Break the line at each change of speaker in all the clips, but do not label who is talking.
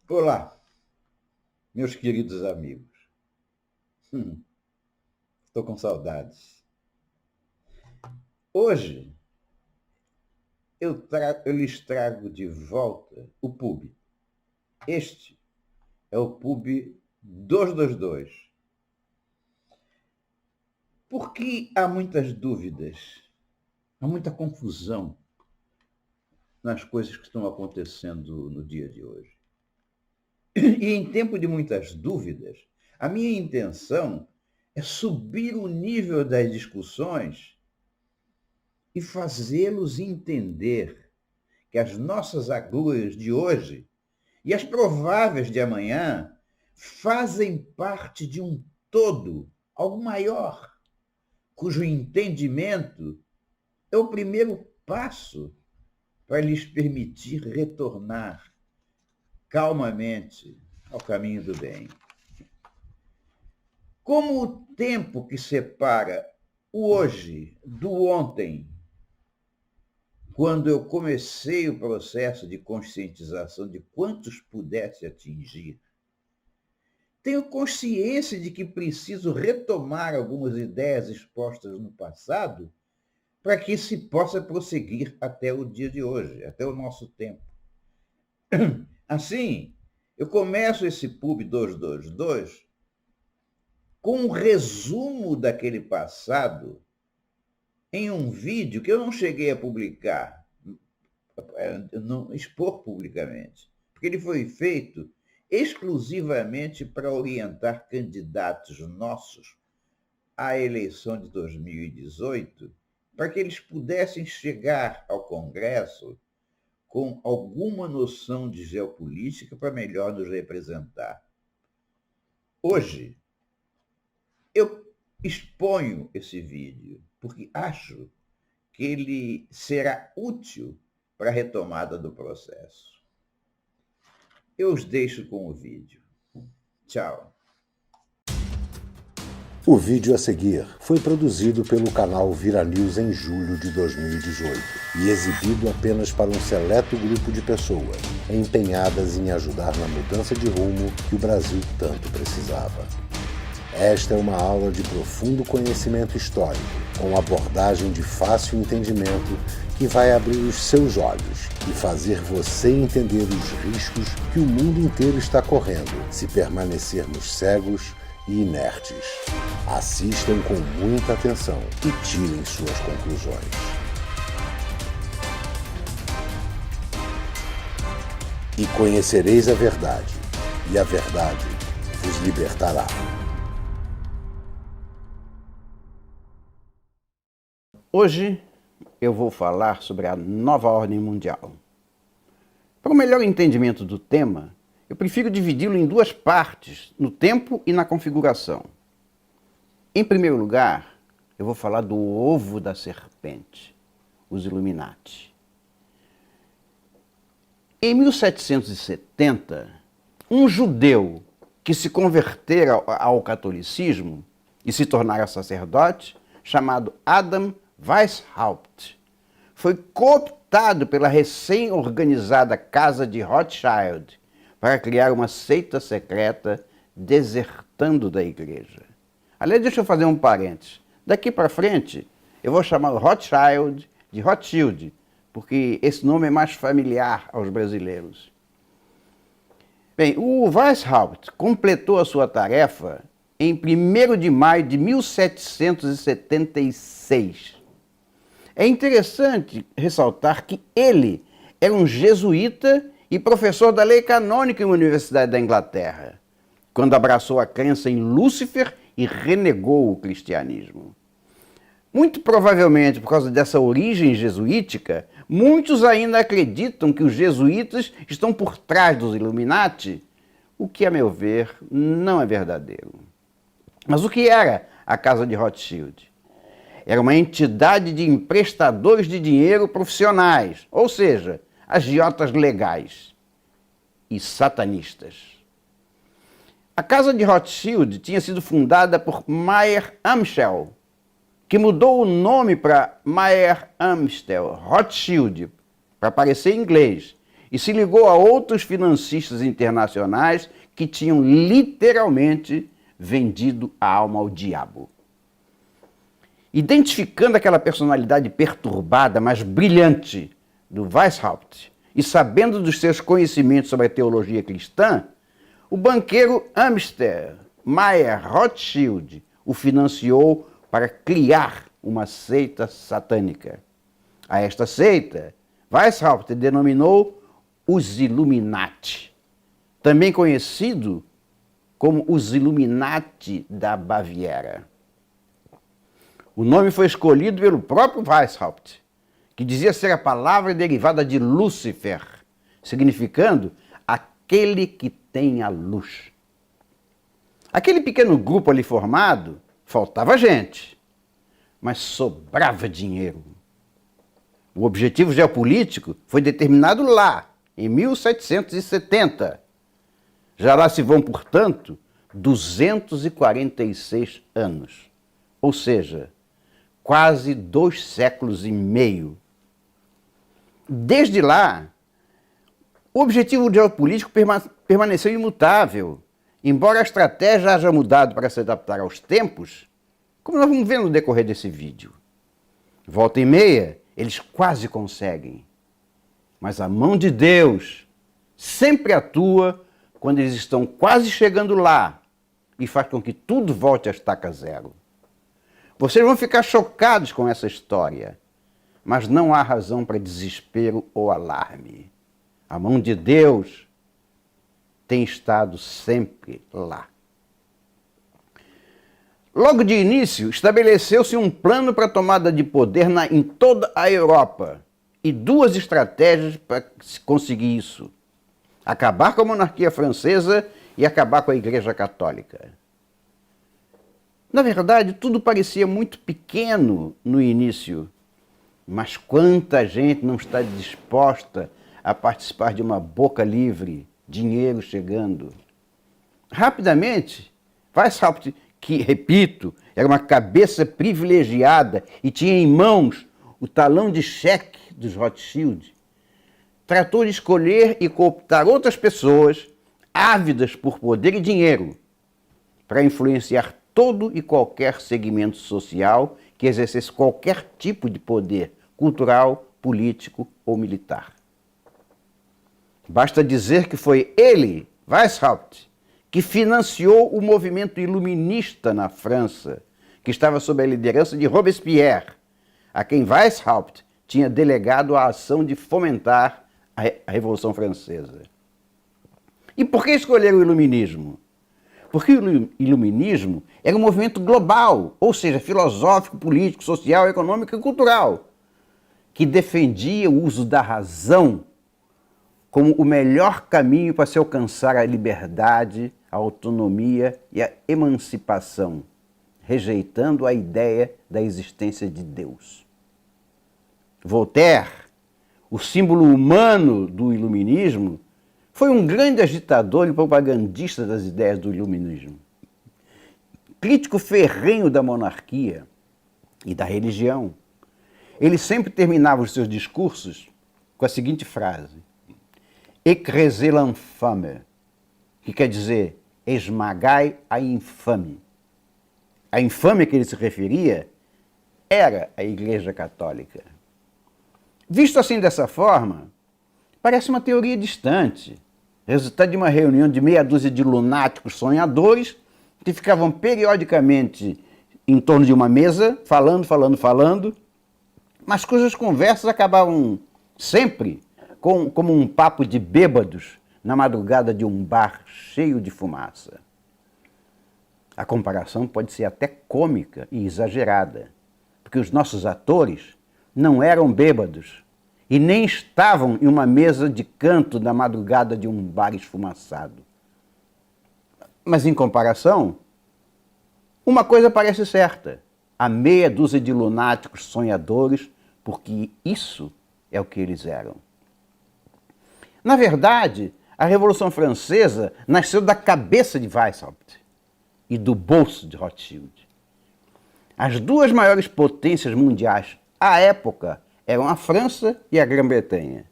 Olá, meus queridos amigos. Estou com saudades. Hoje eu lhes trago de volta o pub. Este é o pub 222. Porque há muitas dúvidas, há muita confusão nas coisas que estão acontecendo no dia de hoje. E em tempo de muitas dúvidas, a minha intenção é subir o nível das discussões e fazê-los entender que as nossas agruras de hoje e as prováveis de amanhã fazem parte de um todo, algo maior, cujo entendimento é o primeiro passo para lhes permitir retornar calmamente ao caminho do bem. Como o tempo que separa o hoje do ontem, quando eu comecei o processo de conscientização de quantos pudesse atingir, tenho consciência de que preciso retomar algumas ideias expostas no passado para que se possa prosseguir até o dia de hoje, até o nosso tempo. Assim, eu começo esse pub 222 com um resumo daquele passado em um vídeo que eu não cheguei a publicar, não expor publicamente, porque ele foi feito exclusivamente para orientar candidatos nossos à eleição de 2018, para que eles pudessem chegar ao Congresso com alguma noção de geopolítica para melhor nos representar. Hoje, eu exponho esse vídeo porque acho que ele será útil para a retomada do processo. Eu os deixo com o vídeo. Tchau.
O vídeo a seguir foi produzido pelo canal Vira News em julho de 2018 e exibido apenas para um seleto grupo de pessoas empenhadas em ajudar na mudança de rumo que o Brasil tanto precisava. Esta é uma aula de profundo conhecimento histórico, com abordagem de fácil entendimento que vai abrir os seus olhos e fazer você entender os riscos que o mundo inteiro está correndo se permanecermos cegos e inertes. Assistam com muita atenção e tirem suas conclusões. E conhecereis a verdade, e a verdade vos libertará.
Hoje eu vou falar sobre a nova ordem mundial. Para o melhor entendimento do tema, eu prefiro dividi-lo em duas partes, no tempo e na configuração. Em primeiro lugar, eu vou falar do ovo da serpente, os Illuminati. Em 1770, um judeu que se convertera ao catolicismo e se tornara sacerdote, chamado Adam Weishaupt, foi cooptado pela recém-organizada Casa de Rothschild para criar uma seita secreta desertando da igreja. Aliás, deixa eu fazer um parênteses. Daqui para frente, eu vou chamar o Rothschild de Rothschild, porque esse nome é mais familiar aos brasileiros. Bem, o Weishaupt completou a sua tarefa em 1º de maio de 1776. É interessante ressaltar que ele era um jesuíta e professor da lei canônica em uma universidade da Inglaterra, quando abraçou a crença em Lúcifer e renegou o cristianismo. Muito provavelmente, por causa dessa origem jesuítica, muitos ainda acreditam que os jesuítas estão por trás dos Illuminati, o que, a meu ver, não é verdadeiro. Mas o que era a Casa de Rothschild? Era uma entidade de emprestadores de dinheiro profissionais, ou seja, agiotas legais e satanistas. A Casa de Rothschild tinha sido fundada por Mayer Amschel, que mudou o nome para Mayer Amschel Rothschild, para parecer em inglês, e se ligou a outros financistas internacionais que tinham literalmente vendido a alma ao diabo. Identificando aquela personalidade perturbada, mas brilhante do Weishaupt e sabendo dos seus conhecimentos sobre a teologia cristã, o banqueiro Amster Mayer Rothschild o financiou para criar uma seita satânica. A esta seita, Weishaupt denominou os Illuminati, também conhecido como os Illuminati da Baviera. O nome foi escolhido pelo próprio Weishaupt, que dizia ser a palavra derivada de Lúcifer, significando aquele que tem a luz. Aquele pequeno grupo ali formado, faltava gente, mas sobrava dinheiro. O objetivo geopolítico foi determinado lá, em 1770. Já lá se vão, portanto, 246 anos, ou seja, quase 2 séculos e meio. Desde lá, o objetivo geopolítico permaneceu imutável, embora a estratégia haja mudado para se adaptar aos tempos, como nós vamos ver no decorrer desse vídeo. Volta e meia, eles quase conseguem. Mas a mão de Deus sempre atua quando eles estão quase chegando lá e faz com que tudo volte a estaca zero. Vocês vão ficar chocados com essa história, mas não há razão para desespero ou alarme. A mão de Deus tem estado sempre lá. Logo de início, estabeleceu-se um plano para a tomada de poder em toda a Europa e 2 estratégias para se conseguir isso: acabar com a monarquia francesa e acabar com a Igreja Católica. Na verdade, tudo parecia muito pequeno no início, mas quanta gente não está disposta a participar de uma boca livre, dinheiro chegando. Rapidamente, Weishaupt, que, repito, era uma cabeça privilegiada e tinha em mãos o talão de cheque dos Rothschild, tratou de escolher e cooptar outras pessoas ávidas por poder e dinheiro para influenciar todo e qualquer segmento social que exercesse qualquer tipo de poder cultural, político ou militar. Basta dizer que foi ele, Weishaupt, que financiou o movimento iluminista na França, que estava sob a liderança de Robespierre, a quem Weishaupt tinha delegado a ação de fomentar a Revolução Francesa. E por que escolher o iluminismo? Porque o iluminismo era um movimento global, ou seja, filosófico, político, social, econômico e cultural, que defendia o uso da razão como o melhor caminho para se alcançar a liberdade, a autonomia e a emancipação, rejeitando a ideia da existência de Deus. Voltaire, o símbolo humano do iluminismo, foi um grande agitador e propagandista das ideias do iluminismo. Crítico ferrenho da monarquia e da religião, ele sempre terminava os seus discursos com a seguinte frase: "Écrasez l'infâme", que quer dizer esmagai a infame. A infâmia que ele se referia era a Igreja Católica. Visto assim dessa forma, parece uma teoria distante, resultado de uma reunião de meia dúzia de lunáticos sonhadores que ficavam periodicamente em torno de uma mesa, falando, mas cujas conversas acabavam sempre como um papo de bêbados na madrugada de um bar cheio de fumaça. A comparação pode ser até cômica e exagerada, porque os nossos atores não eram bêbados e nem estavam em uma mesa de canto na madrugada de um bar esfumaçado. Mas, em comparação, uma coisa parece certa: a meia dúzia de lunáticos sonhadores, porque isso é o que eles eram. Na verdade, a Revolução Francesa nasceu da cabeça de Weishaupt e do bolso de Rothschild. As 2 maiores potências mundiais à época eram a França e a Grã-Bretanha.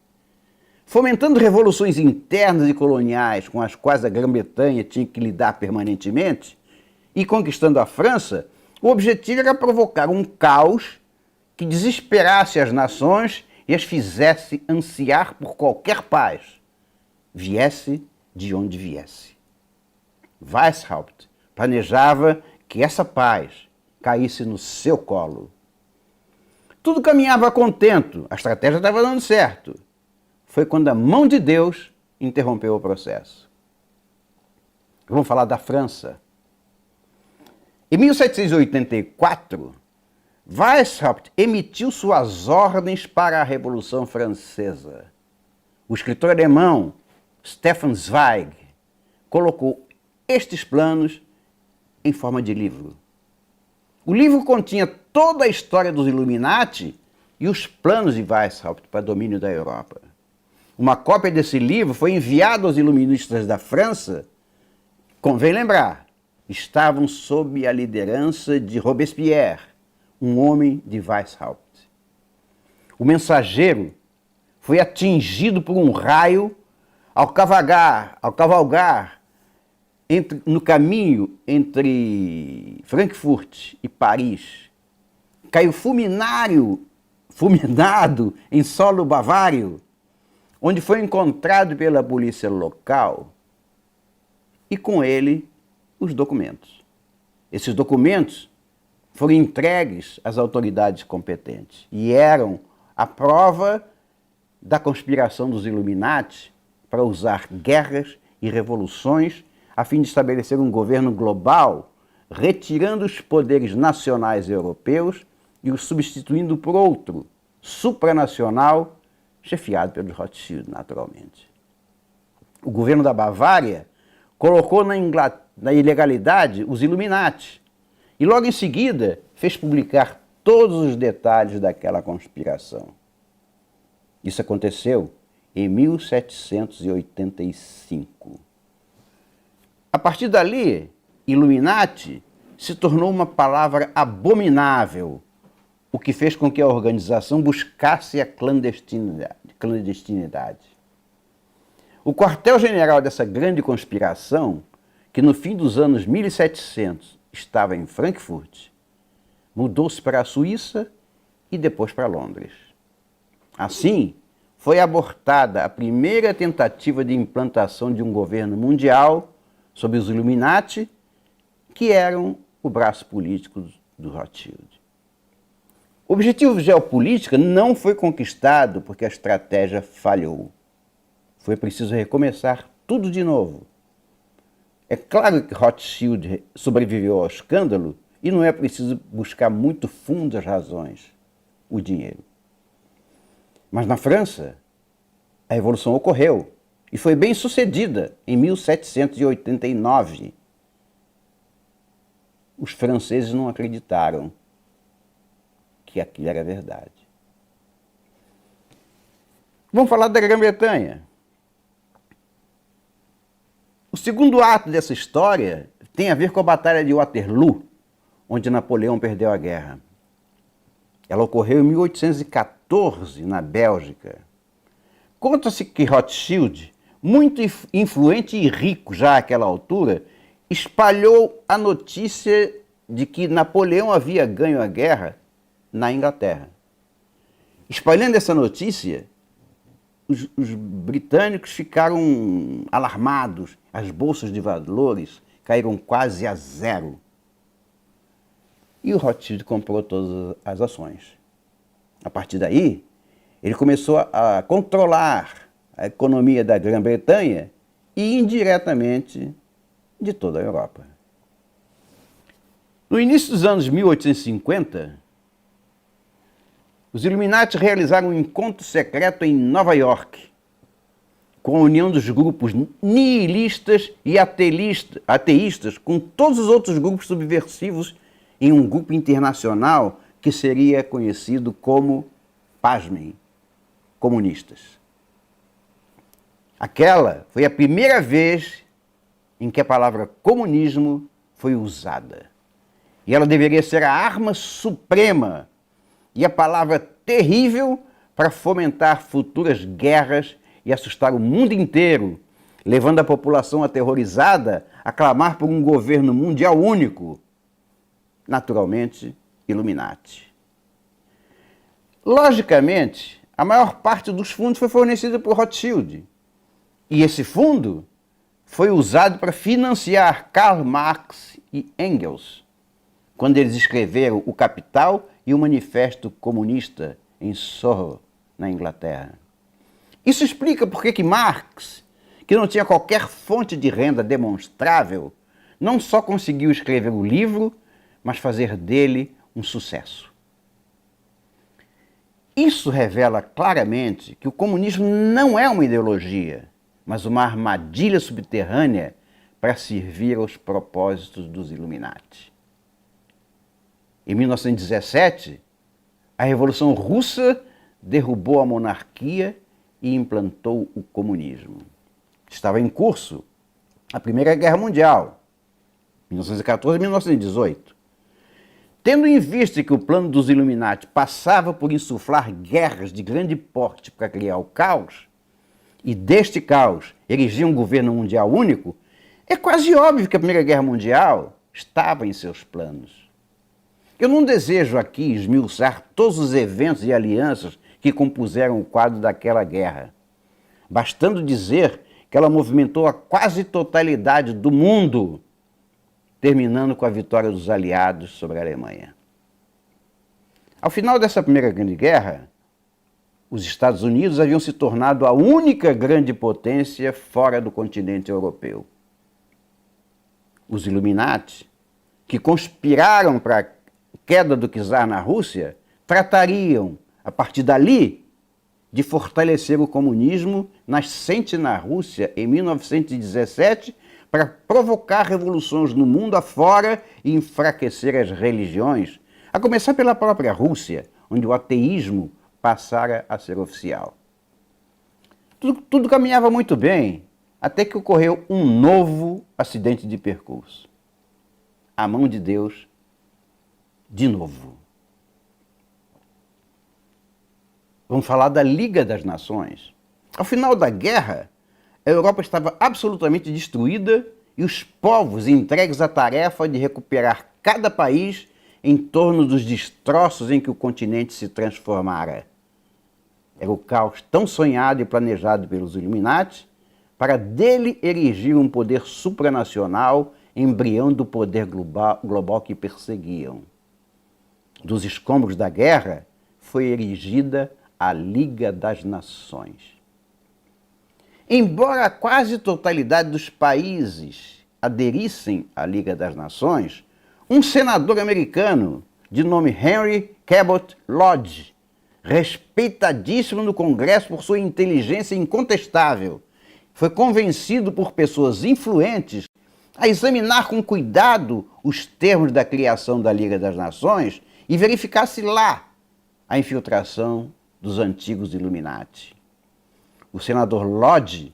fomentando revoluções internas e coloniais com as quais a Grã-Bretanha tinha que lidar permanentemente, e conquistando a França, o objetivo era provocar um caos que desesperasse as nações e as fizesse ansiar por qualquer paz, viesse de onde viesse. Weishaupt planejava que essa paz caísse no seu colo. Tudo caminhava contento, a estratégia estava dando certo. Foi quando a mão de Deus interrompeu o processo. Vamos falar da França. Em 1784, Weishaupt emitiu suas ordens para a Revolução Francesa. O escritor alemão Stefan Zweig colocou estes planos em forma de livro. O livro continha toda a história dos Illuminati e os planos de Weishaupt para domínio da Europa. Uma cópia desse livro foi enviada aos iluministas da França. Convém lembrar, estavam sob a liderança de Robespierre, um homem de Weishaupt. O mensageiro foi atingido por um raio ao cavalgar no caminho entre Frankfurt e Paris. Caiu fulminado em solo bavário, onde foi encontrado pela polícia local e com ele os documentos. Esses documentos foram entregues às autoridades competentes e eram a prova da conspiração dos Illuminati para usar guerras e revoluções a fim de estabelecer um governo global, retirando os poderes nacionais europeus e os substituindo por outro, supranacional, chefiado pelos Rothschild, naturalmente. O governo da Bavária colocou na ilegalidade os Illuminati e logo em seguida fez publicar todos os detalhes daquela conspiração. Isso aconteceu em 1785. A partir dali, Illuminati se tornou uma palavra abominável, o que fez com que a organização buscasse a clandestinidade. O quartel-general dessa grande conspiração, que no fim dos anos 1700 estava em Frankfurt, mudou-se para a Suíça e depois para Londres. Assim, foi abortada a primeira tentativa de implantação de um governo mundial sob os Illuminati, que eram o braço político do Rothschild. O objetivo geopolítico não foi conquistado porque a estratégia falhou. Foi preciso recomeçar tudo de novo. É claro que Rothschild sobreviveu ao escândalo e não é preciso buscar muito fundo as razões, o dinheiro. Mas na França, a revolução ocorreu e foi bem sucedida em 1789. Os franceses não acreditaram que aquilo era verdade. Vamos falar da Grã-Bretanha. O segundo ato dessa história tem a ver com a Batalha de Waterloo, onde Napoleão perdeu a guerra. Ela ocorreu em 1814, na Bélgica. Conta-se que Rothschild, muito influente e rico já àquela altura, espalhou a notícia de que Napoleão havia ganho a guerra na Inglaterra. Espalhando essa notícia, os britânicos ficaram alarmados, as bolsas de valores caíram quase a zero. E o Rothschild comprou todas as ações. A partir daí, ele começou a controlar a economia da Grã-Bretanha e, indiretamente, de toda a Europa. No início dos anos 1850, os Illuminati realizaram um encontro secreto em Nova York, com a união dos grupos nihilistas e ateístas com todos os outros grupos subversivos em um grupo internacional que seria conhecido como, pasmem, comunistas. Aquela foi a primeira vez em que a palavra comunismo foi usada. E ela deveria ser a arma suprema e a palavra terrível para fomentar futuras guerras e assustar o mundo inteiro, levando a população aterrorizada a clamar por um governo mundial único, naturalmente, Illuminati. Logicamente, a maior parte dos fundos foi fornecida por Rothschild, e esse fundo foi usado para financiar Karl Marx e Engels, quando eles escreveram O Capital e o Manifesto Comunista em Soho, na Inglaterra. Isso explica por que Marx, que não tinha qualquer fonte de renda demonstrável, não só conseguiu escrever o livro, mas fazer dele um sucesso. Isso revela claramente que o comunismo não é uma ideologia, mas uma armadilha subterrânea para servir aos propósitos dos Illuminati. Em 1917, a Revolução Russa derrubou a monarquia e implantou o comunismo. Estava em curso a Primeira Guerra Mundial, 1914 e 1918. Tendo em vista que o plano dos Illuminati passava por insuflar guerras de grande porte para criar o caos, e deste caos erigir um governo mundial único, é quase óbvio que a Primeira Guerra Mundial estava em seus planos. Eu não desejo aqui esmiuçar todos os eventos e alianças que compuseram o quadro daquela guerra, bastando dizer que ela movimentou a quase totalidade do mundo, terminando com a vitória dos aliados sobre a Alemanha. Ao final dessa Primeira Grande Guerra, os Estados Unidos haviam se tornado a única grande potência fora do continente europeu. Os Illuminati, que conspiraram para a queda do czar na Rússia, tratariam, a partir dali, de fortalecer o comunismo nascente na Rússia em 1917 para provocar revoluções no mundo afora e enfraquecer as religiões, a começar pela própria Rússia, onde o ateísmo passara a ser oficial. Tudo caminhava muito bem, até que ocorreu um novo acidente de percurso. A mão de Deus, de novo. Vamos falar da Liga das Nações. Ao final da guerra, a Europa estava absolutamente destruída e os povos entregues à tarefa de recuperar cada país em torno dos destroços em que o continente se transformara. Era o caos tão sonhado e planejado pelos Illuminati para dele erigir um poder supranacional, embrião do poder global que perseguiam. Dos escombros da guerra foi erigida a Liga das Nações. Embora a quase totalidade dos países aderissem à Liga das Nações, um senador americano de nome Henry Cabot Lodge, respeitadíssimo no Congresso por sua inteligência incontestável, foi convencido por pessoas influentes a examinar com cuidado os termos da criação da Liga das Nações e verificar se lá a infiltração dos antigos Illuminati. O senador Lodge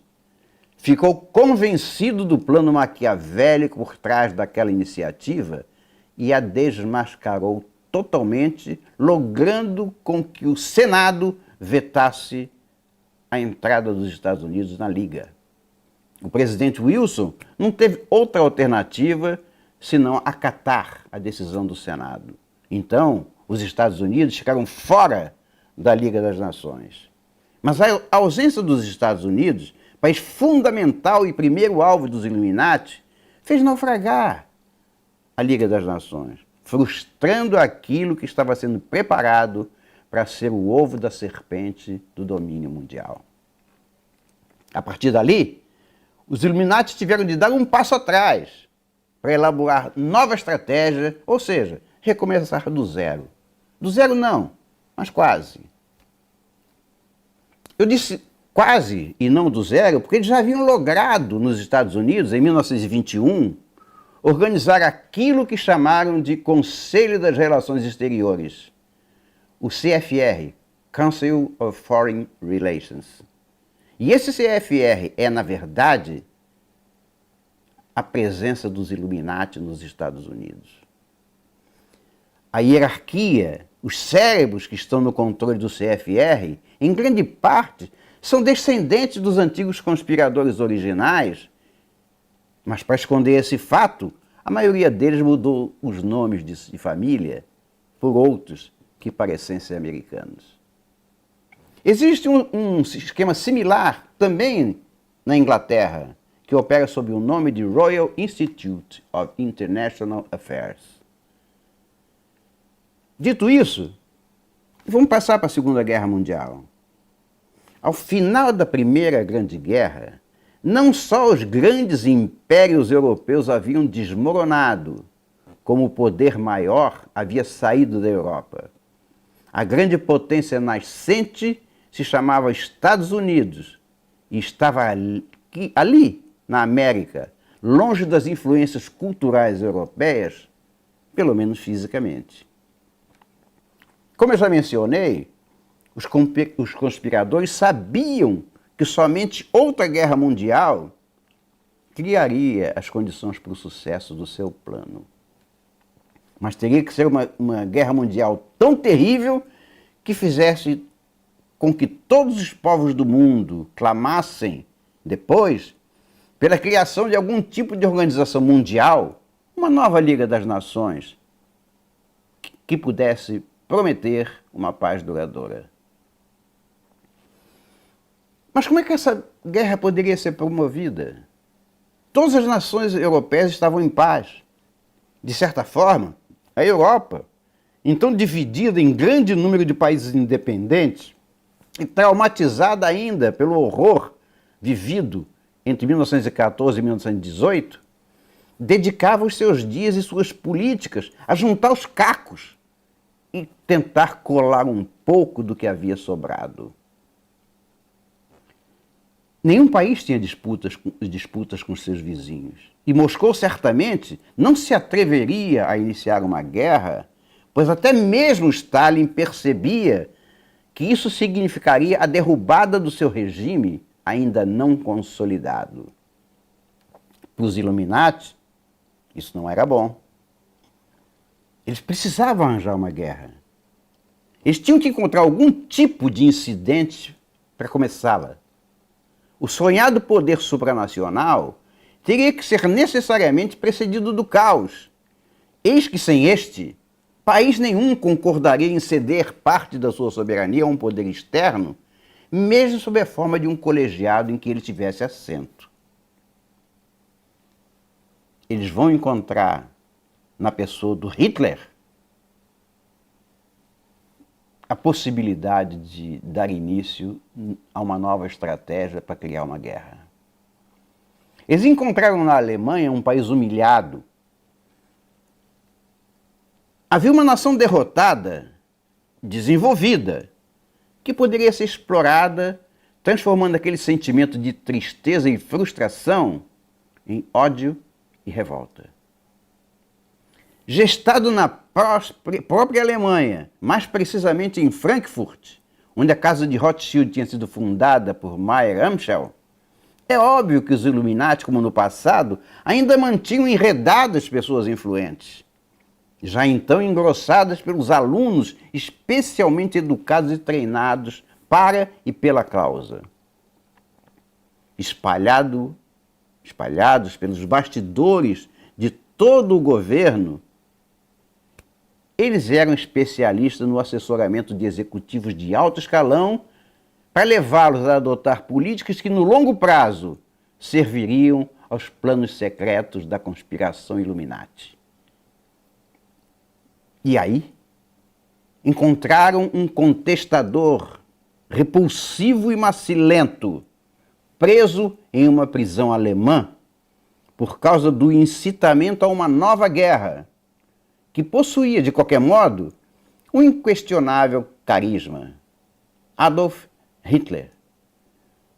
ficou convencido do plano maquiavélico por trás daquela iniciativa e a desmascarou totalmente, logrando com que o Senado vetasse a entrada dos Estados Unidos na Liga. O presidente Wilson não teve outra alternativa senão acatar a decisão do Senado. Então, os Estados Unidos ficaram fora da Liga das Nações. Mas a ausência dos Estados Unidos, país fundamental e primeiro alvo dos Illuminati, fez naufragar a Liga das Nações, frustrando aquilo que estava sendo preparado para ser o ovo da serpente do domínio mundial. A partir dali, os Illuminati tiveram de dar um passo atrás para elaborar nova estratégia, ou seja, recomeçar do zero. Do zero não, mas quase. Eu disse quase e não do zero porque eles já haviam logrado nos Estados Unidos, em 1921, organizar aquilo que chamaram de Conselho das Relações Exteriores, o CFR, Council of Foreign Relations. E esse CFR é, na verdade, a presença dos Illuminati nos Estados Unidos. A hierarquia, os cérebros que estão no controle do CFR, em grande parte, são descendentes dos antigos conspiradores originais, mas para esconder esse fato, a maioria deles mudou os nomes de família por outros que parecem ser americanos. Existe um esquema similar também na Inglaterra, que opera sob o nome de Royal Institute of International Affairs. Dito isso, vamos passar para a Segunda Guerra Mundial. Ao final da Primeira Grande Guerra, não só os grandes impérios europeus haviam desmoronado, como o poder maior havia saído da Europa. A grande potência nascente se chamava Estados Unidos e estava ali, na América, longe das influências culturais europeias, pelo menos fisicamente. Como eu já mencionei, os conspiradores sabiam que somente outra guerra mundial criaria as condições para o sucesso do seu plano. Mas teria que ser uma guerra mundial tão terrível que fizesse com que todos os povos do mundo clamassem depois pela criação de algum tipo de organização mundial, uma nova Liga das Nações, que pudesse prometer uma paz duradoura. Mas como é que essa guerra poderia ser promovida? Todas as nações europeias estavam em paz. De certa forma, a Europa, então dividida em grande número de países independentes e traumatizada ainda pelo horror vivido entre 1914 e 1918, dedicava os seus dias e suas políticas a juntar os cacos e tentar colar um pouco do que havia sobrado. Nenhum país tinha disputas com seus vizinhos. E Moscou certamente não se atreveria a iniciar uma guerra, pois até mesmo Stalin percebia que isso significaria a derrubada do seu regime ainda não consolidado. Para os Illuminati, isso não era bom. Eles precisavam arranjar uma guerra. Eles tinham que encontrar algum tipo de incidente para começá-la. O sonhado poder supranacional teria que ser necessariamente precedido do caos. Eis que sem este, país nenhum concordaria em ceder parte da sua soberania a um poder externo, mesmo sob a forma de um colegiado em que ele tivesse assento. Eles vão encontrar na pessoa do Hitler a possibilidade de dar início a uma nova estratégia para criar uma guerra. Eles encontraram na Alemanha um país humilhado. Havia uma nação derrotada, desenvolvida, que poderia ser explorada, transformando aquele sentimento de tristeza e frustração em ódio e revolta. Gestado na própria Alemanha, mais precisamente em Frankfurt, onde a casa de Rothschild tinha sido fundada por Mayer Amschel, é óbvio que os Illuminati, como no passado, ainda mantinham enredadas pessoas influentes, já então engrossadas pelos alunos especialmente educados e treinados para e pela causa. Espalhados pelos bastidores de todo o governo, eles eram especialistas no assessoramento de executivos de alto escalão para levá-los a adotar políticas que, no longo prazo, serviriam aos planos secretos da conspiração Illuminati. E aí, encontraram um contestador repulsivo e macilento, preso em uma prisão alemã por causa do incitamento a uma nova guerra, que possuía, de qualquer modo, um inquestionável carisma. Adolf Hitler,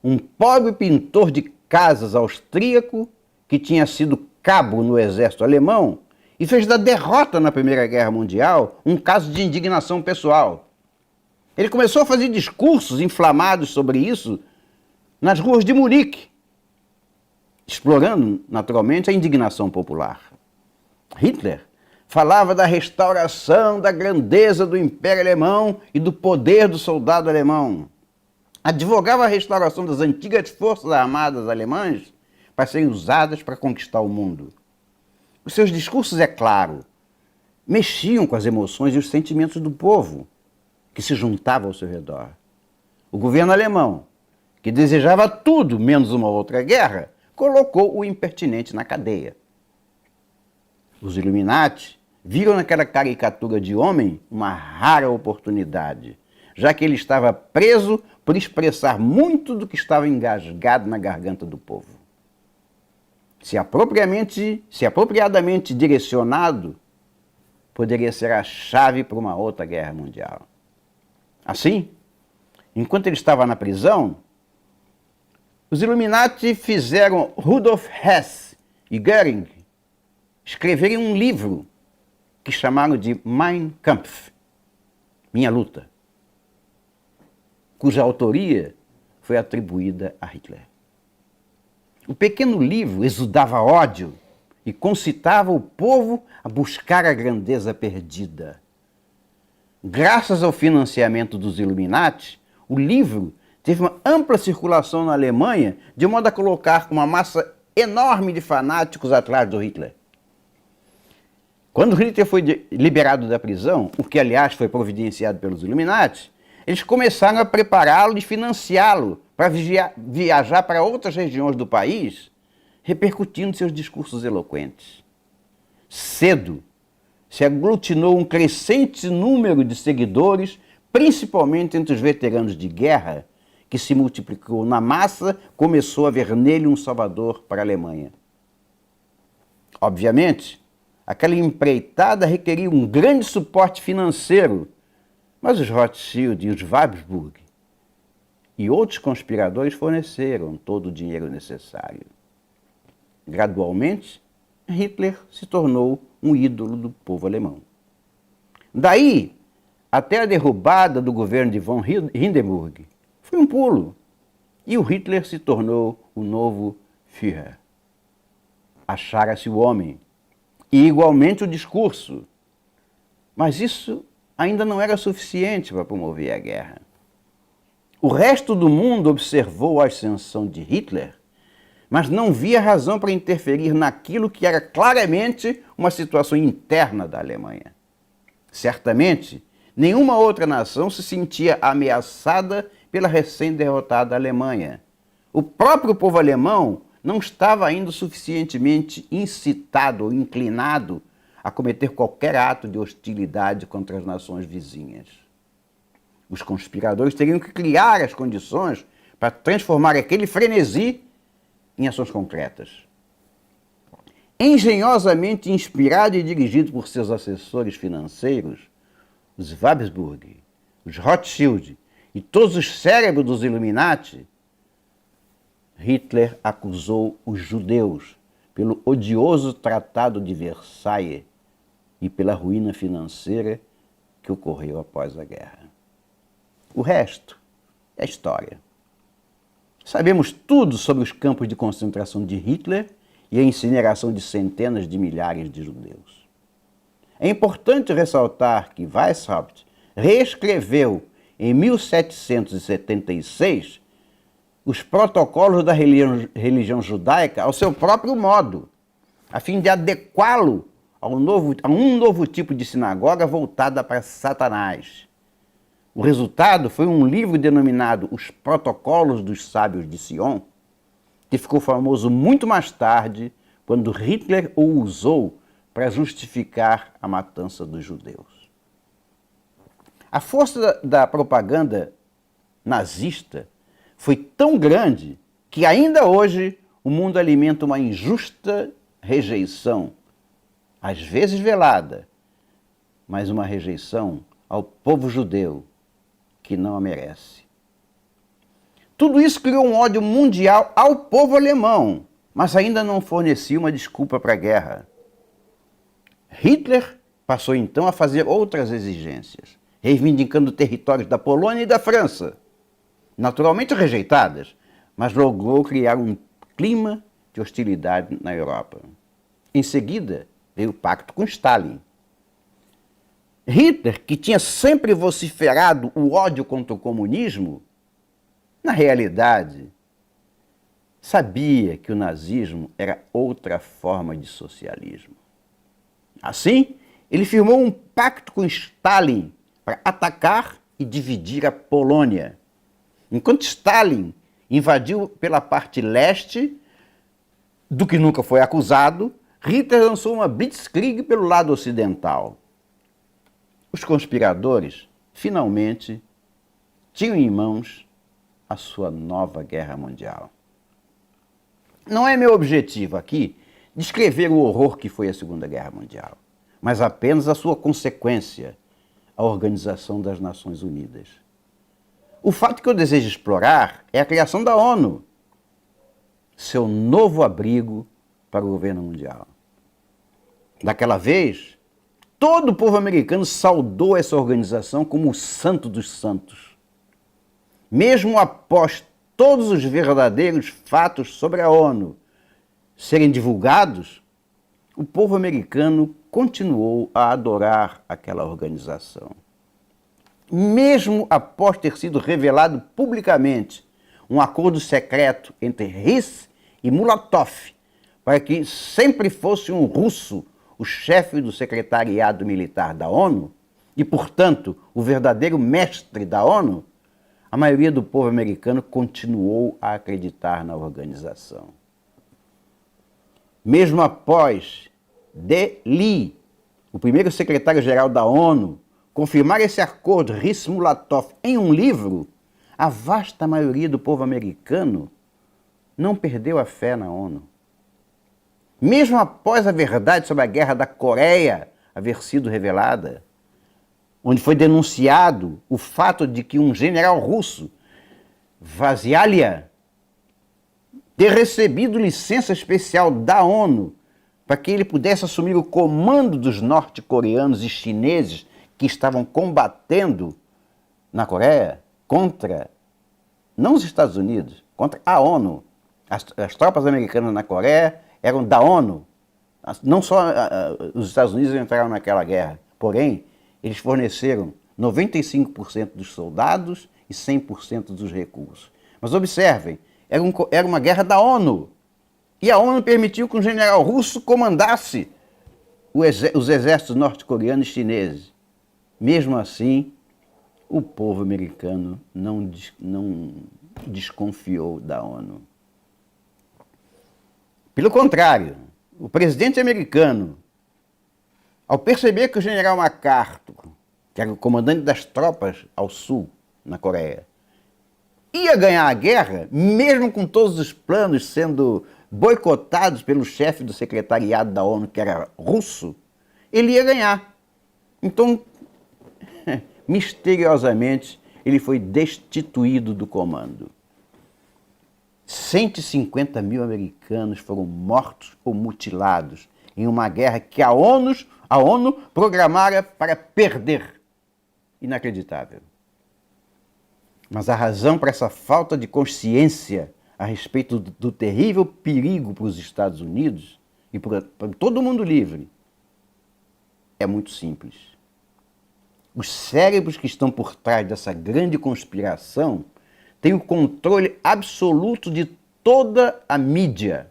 um pobre pintor de casas austríaco que tinha sido cabo no exército alemão e fez da derrota na Primeira Guerra Mundial um caso de indignação pessoal. Ele começou a fazer discursos inflamados sobre isso nas ruas de Munique, explorando, naturalmente, a indignação popular. Hitler falava da restauração da grandeza do Império Alemão e do poder do soldado alemão. advogava a restauração das antigas forças armadas alemãs para serem usadas para conquistar o mundo. Os seus discursos, é claro, mexiam com as emoções e os sentimentos do povo que se juntava ao seu redor. O governo alemão, que desejava tudo menos uma outra guerra, colocou o impertinente na cadeia. Os Illuminati viram naquela caricatura de homem uma rara oportunidade, já que ele estava preso por expressar muito do que estava engasgado na garganta do povo. Se apropriadamente direcionado, poderia ser a chave para uma outra guerra mundial. Assim, enquanto ele estava na prisão, os Illuminati fizeram Rudolf Hess e Göring escreverem um livro que chamaram de Mein Kampf, Minha Luta, cuja autoria foi atribuída a Hitler. O pequeno livro exudava ódio e concitava o povo a buscar a grandeza perdida. Graças ao financiamento dos Illuminati, o livro teve uma ampla circulação na Alemanha, de modo a colocar uma massa enorme de fanáticos atrás do Hitler. Quando Hitler foi liberado da prisão, o que aliás foi providenciado pelos Illuminati, eles começaram a prepará-lo e financiá-lo para viajar para outras regiões do país, repercutindo seus discursos eloquentes. Cedo, se aglutinou um crescente número de seguidores, principalmente entre os veteranos de guerra, que se multiplicou na massa, começou a ver nele um salvador para a Alemanha. Obviamente, aquela empreitada requeria um grande suporte financeiro, mas os Rothschild e os Habsburg e outros conspiradores forneceram todo o dinheiro necessário. Gradualmente, Hitler se tornou um ídolo do povo alemão. Daí, até a derrubada do governo de von Hindenburg, foi um pulo, e o Hitler se tornou o novo Führer. Achara-se o homem, e igualmente o discurso. Mas isso ainda não era suficiente para promover a guerra. O resto do mundo observou a ascensão de Hitler, mas não via razão para interferir naquilo que era claramente uma situação interna da Alemanha. Certamente, nenhuma outra nação se sentia ameaçada pela recém-derrotada Alemanha. O próprio povo alemão não estava ainda suficientemente incitado ou inclinado a cometer qualquer ato de hostilidade contra as nações vizinhas. Os conspiradores teriam que criar as condições para transformar aquele frenesi em ações concretas. Engenhosamente inspirado e dirigido por seus assessores financeiros, os Habsburg, os Rothschild e todos os cérebros dos Illuminati, Hitler acusou os judeus pelo odioso Tratado de Versailles e pela ruína financeira que ocorreu após a guerra. O resto é história. Sabemos tudo sobre os campos de concentração de Hitler e a incineração de centenas de milhares de judeus. É importante ressaltar que Weishaupt reescreveu em 1776 os protocolos da religião judaica ao seu próprio modo, a fim de adequá-lo a um novo tipo de sinagoga voltada para Satanás. O resultado foi um livro denominado Os Protocolos dos Sábios de Sion, que ficou famoso muito mais tarde, quando Hitler o usou para justificar a matança dos judeus. A força da propaganda nazista foi tão grande que ainda hoje o mundo alimenta uma injusta rejeição, às vezes velada, mas uma rejeição ao povo judeu que não a merece. Tudo isso criou um ódio mundial ao povo alemão, mas ainda não fornecia uma desculpa para a guerra. Hitler passou então a fazer outras exigências, reivindicando territórios da Polônia e da França, naturalmente rejeitadas, mas logrou criar um clima de hostilidade na Europa. Em seguida, veio o pacto com Stalin. Hitler, que tinha sempre vociferado o ódio contra o comunismo, Na realidade, sabia que o nazismo era outra forma de socialismo. Assim, ele firmou um pacto com Stalin para atacar e dividir a Polônia. Enquanto Stalin invadiu pela parte leste, do que nunca foi acusado, Hitler lançou uma blitzkrieg pelo lado ocidental. Os conspiradores, finalmente, tinham em mãos a sua nova guerra mundial. Não é meu objetivo aqui descrever o horror que foi a Segunda Guerra Mundial, mas apenas a sua consequência, a Organização das Nações Unidas. O fato que eu desejo explorar é a criação da ONU, seu novo abrigo para o governo mundial. Daquela vez, todo o povo americano saudou essa organização como o santo dos santos. Mesmo após todos os verdadeiros fatos sobre a ONU serem divulgados, o povo americano continuou a adorar aquela organização. Mesmo após ter sido revelado publicamente um acordo secreto entre Riss e Mulatov para que sempre fosse um russo o chefe do secretariado militar da ONU e, portanto, o verdadeiro mestre da ONU, a maioria do povo americano continuou a acreditar na organização. Mesmo após De Lee, o primeiro secretário-geral da ONU, confirmar esse acordo Riss-Mulatov em um livro, a vasta maioria do povo americano não perdeu a fé na ONU. Mesmo após a verdade sobre a guerra da Coreia haver sido revelada, onde foi denunciado o fato de que um general russo, Vasilya, ter recebido licença especial da ONU para que ele pudesse assumir o comando dos norte-coreanos e chineses que estavam combatendo na Coreia contra, não os Estados Unidos, contra a ONU. As tropas americanas na Coreia eram da ONU. Não só os Estados Unidos entraram naquela guerra, porém, eles forneceram 95% dos soldados e 100% dos recursos. Mas observem, era uma guerra da ONU. E a ONU permitiu que um general russo comandasse os exércitos norte-coreanos e chineses. Mesmo assim, o povo americano não desconfiou da ONU. Pelo contrário, o presidente americano, ao perceber que o general MacArthur, que era o comandante das tropas ao sul, na Coreia, ia ganhar a guerra, mesmo com todos os planos sendo boicotados pelo chefe do secretariado da ONU, que era russo, ele ia ganhar. Então, misteriosamente, ele foi destituído do comando. 150 mil americanos foram mortos ou mutilados em uma guerra que a ONU programara para perder. Inacreditável. Mas a razão para essa falta de consciência a respeito do terrível perigo para os Estados Unidos e para todo mundo livre é muito simples. Os cérebros que estão por trás dessa grande conspiração têm o controle absoluto de toda a mídia,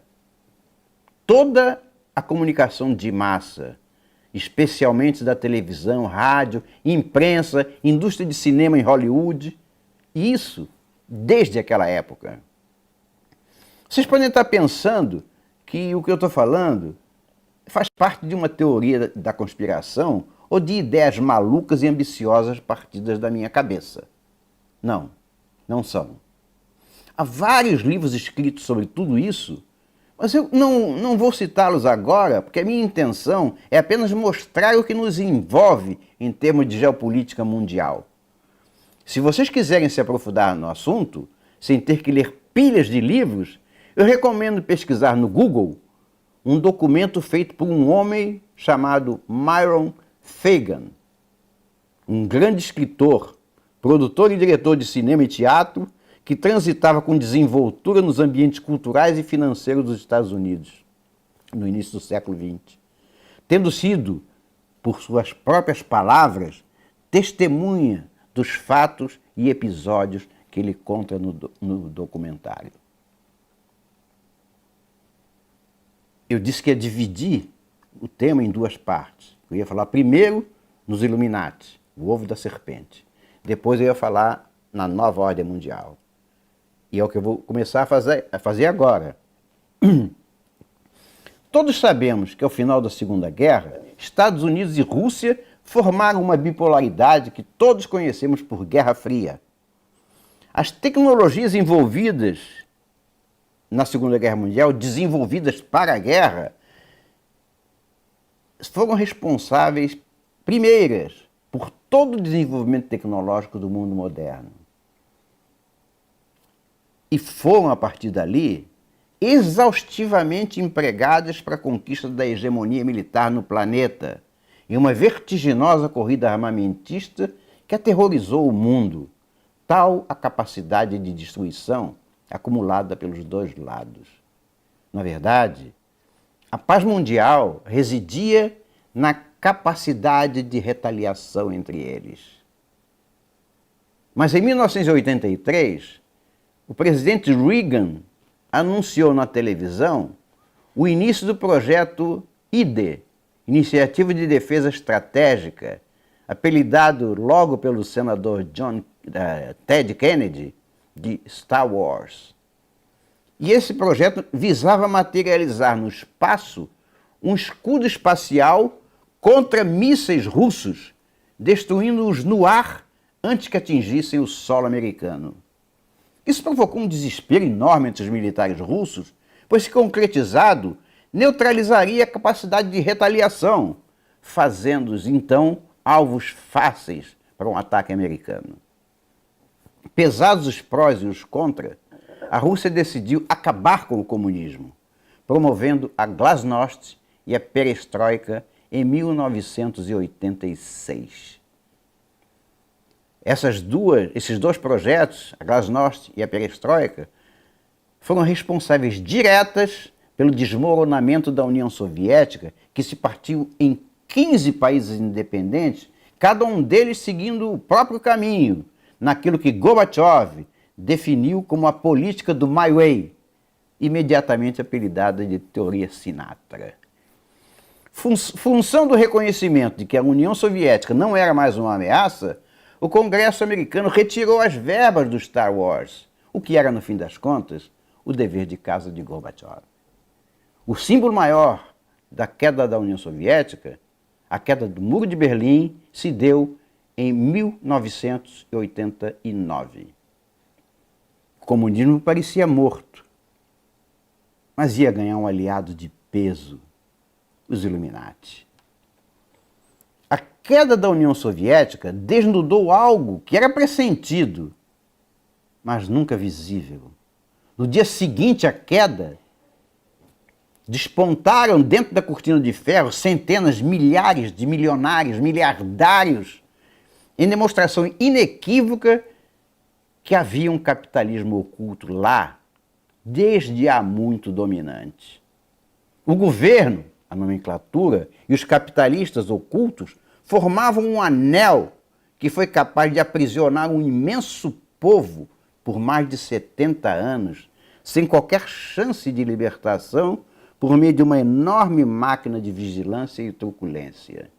toda a comunicação de massa, especialmente da televisão, rádio, imprensa, indústria de cinema em Hollywood. E isso desde aquela época. Vocês podem estar pensando que o que eu estou falando faz parte de uma teoria da conspiração ou de ideias malucas e ambiciosas partidas da minha cabeça. Não, não são. Há vários livros escritos sobre tudo isso, mas eu não vou citá-los agora, porque a minha intenção é apenas mostrar o que nos envolve em termos de geopolítica mundial. Se vocês quiserem se aprofundar no assunto, sem ter que ler pilhas de livros, eu recomendo pesquisar no Google um documento feito por um homem chamado Myron Fagan, um grande escritor, produtor e diretor de cinema e teatro que transitava com desenvoltura nos ambientes culturais e financeiros dos Estados Unidos no início do século XX, tendo sido, por suas próprias palavras, testemunha dos fatos e episódios que ele conta no documentário. Eu disse que ia dividir o tema em duas partes. Eu ia falar primeiro nos Illuminati, o ovo da serpente. Depois eu ia falar na nova ordem mundial. E é o que eu vou começar a fazer agora. Todos sabemos que ao final da Segunda Guerra, Estados Unidos e Rússia formaram uma bipolaridade que todos conhecemos por Guerra Fria. As tecnologias envolvidas na Segunda Guerra Mundial, desenvolvidas para a guerra, foram responsáveis, primeiras, por todo o desenvolvimento tecnológico do mundo moderno. E foram, a partir dali, exaustivamente empregadas para a conquista da hegemonia militar no planeta, em uma vertiginosa corrida armamentista que aterrorizou o mundo, tal a capacidade de destruição acumulada pelos dois lados. Na verdade, a paz mundial residia na capacidade de retaliação entre eles. Mas em 1983, o presidente Reagan anunciou na televisão o início do projeto IDE, Iniciativa de Defesa Estratégica, apelidado logo pelo senador Ted Kennedy de Star Wars. E esse projeto visava materializar no espaço um escudo espacial contra mísseis russos, destruindo-os no ar antes que atingissem o solo americano. Isso provocou um desespero enorme entre os militares russos, pois, se concretizado, neutralizaria a capacidade de retaliação, fazendo-os, então, alvos fáceis para um ataque americano. Pesados os prós e os contra, a Rússia decidiu acabar com o comunismo, promovendo a glasnost e a perestroika em 1986. Esses dois projetos, a glasnost e a perestroika, foram responsáveis diretas pelo desmoronamento da União Soviética, que se partiu em 15 países independentes, cada um deles seguindo o próprio caminho, naquilo que Gorbachev definiu como a política do My Way, imediatamente apelidada de Teoria Sinatra. Função do reconhecimento de que a União Soviética não era mais uma ameaça, o Congresso americano retirou as verbas do Star Wars, o que era, no fim das contas, o dever de casa de Gorbachev. O símbolo maior da queda da União Soviética, a queda do Muro de Berlim, se deu em 1989. O comunismo parecia morto, mas ia ganhar um aliado de peso, os Illuminati. A queda da União Soviética desnudou algo que era pressentido, mas nunca visível. No dia seguinte à queda, despontaram dentro da cortina de ferro centenas, milhares de milionários, miliardários, em demonstração inequívoca que havia um capitalismo oculto lá, desde há muito dominante. O governo, a nomenclatura e os capitalistas ocultos formavam um anel que foi capaz de aprisionar um imenso povo por mais de 70 anos, sem qualquer chance de libertação, por meio de uma enorme máquina de vigilância e truculência.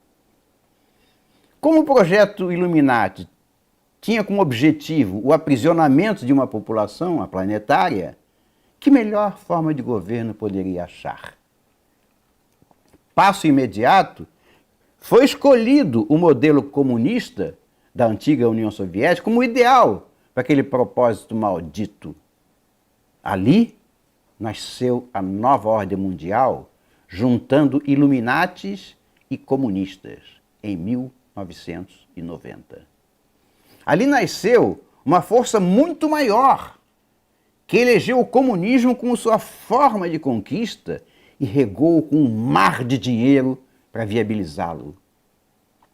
Como o projeto Illuminati tinha como objetivo o aprisionamento de uma população, a planetária, que melhor forma de governo poderia achar? Passo imediato, foi escolhido o modelo comunista da antiga União Soviética como ideal para aquele propósito maldito. Ali nasceu a nova ordem mundial, juntando Illuminatis e comunistas, em 1990. Ali nasceu uma força muito maior, que elegeu o comunismo como sua forma de conquista e regou com um mar de dinheiro para viabilizá-lo.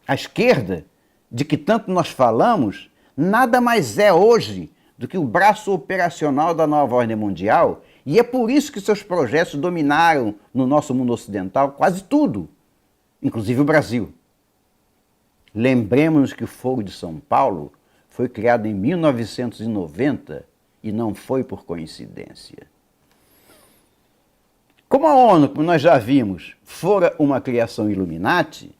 A esquerda, de que tanto nós falamos, nada mais é hoje do que o braço operacional da nova ordem mundial, e é por isso que seus projetos dominaram no nosso mundo ocidental quase tudo, inclusive o Brasil. Lembremos que o Foro de São Paulo foi criado em 1990 e não foi por coincidência. Como a ONU, como nós já vimos, fora uma criação Illuminati,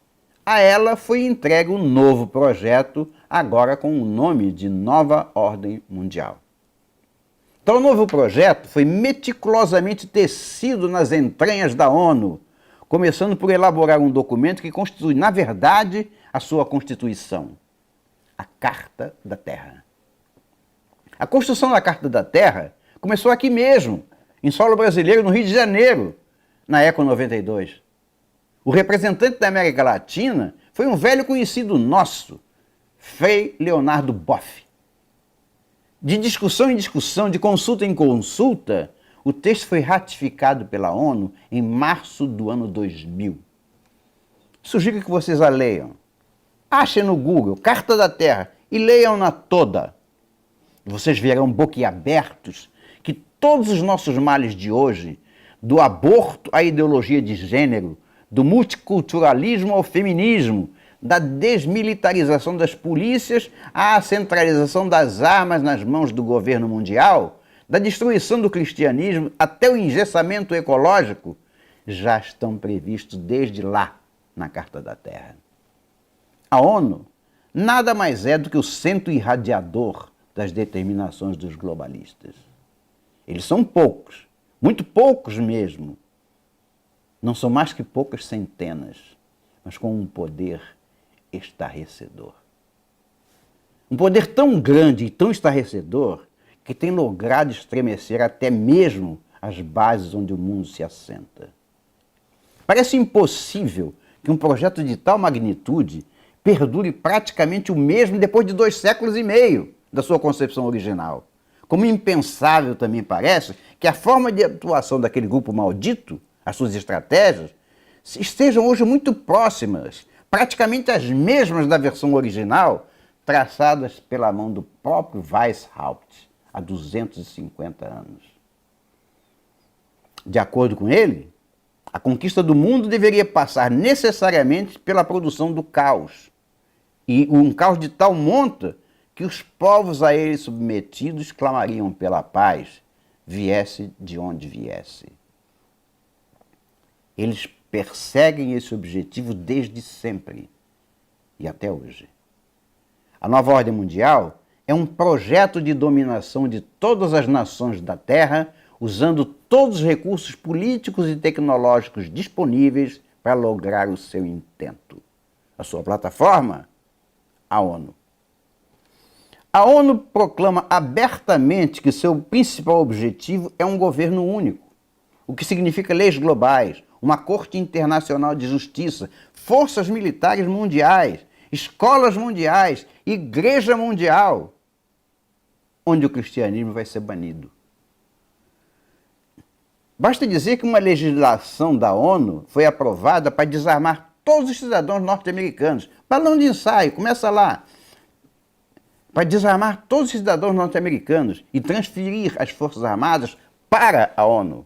a ela foi entregue um novo projeto, agora com o nome de Nova Ordem Mundial. Então, o novo projeto foi meticulosamente tecido nas entranhas da ONU, começando por elaborar um documento que constitui, na verdade, a sua Constituição, a Carta da Terra. A construção da Carta da Terra começou aqui mesmo, em solo brasileiro, no Rio de Janeiro, na Eco 92. O representante da América Latina foi um velho conhecido nosso, Frei Leonardo Boff. De discussão em discussão, de consulta em consulta, o texto foi ratificado pela ONU em março do ano 2000. Sugiro que vocês a leiam. Achem no Google Carta da Terra e leiam-na toda. Vocês verão boquiabertos que todos os nossos males de hoje, do aborto à ideologia de gênero, do multiculturalismo ao feminismo, da desmilitarização das polícias à centralização das armas nas mãos do governo mundial, da destruição do cristianismo até o engessamento ecológico, já estão previstos desde lá na Carta da Terra. A ONU nada mais é do que o centro irradiador das determinações dos globalistas. Eles são poucos, muito poucos mesmo. Não são mais que poucas centenas, mas com um poder estarrecedor. Um poder tão grande e tão estarrecedor que tem logrado estremecer até mesmo as bases onde o mundo se assenta. Parece impossível que um projeto de tal magnitude perdure praticamente o mesmo depois de 2 séculos e meio da sua concepção original. Como impensável também parece que a forma de atuação daquele grupo maldito, as suas estratégias, estejam hoje muito próximas, praticamente as mesmas da versão original, traçadas pela mão do próprio Weishaupt há 250 anos. De acordo com ele, a conquista do mundo deveria passar necessariamente pela produção do caos, e um caos de tal monta que os povos a ele submetidos clamariam pela paz, viesse de onde viesse. Eles perseguem esse objetivo desde sempre e até hoje. A nova ordem mundial é um projeto de dominação de todas as nações da Terra, usando todos os recursos políticos e tecnológicos disponíveis para lograr o seu intento. A sua plataforma? A ONU. A ONU proclama abertamente que seu principal objetivo é um governo único, o que significa leis globais, uma corte internacional de justiça, forças militares mundiais, escolas mundiais, igreja mundial, onde o cristianismo vai ser banido. Basta dizer que uma legislação da ONU foi aprovada para desarmar todos os cidadãos norte-americanos. Balão de ensaio, começa lá. Para desarmar todos os cidadãos norte-americanos e transferir as Forças Armadas para a ONU.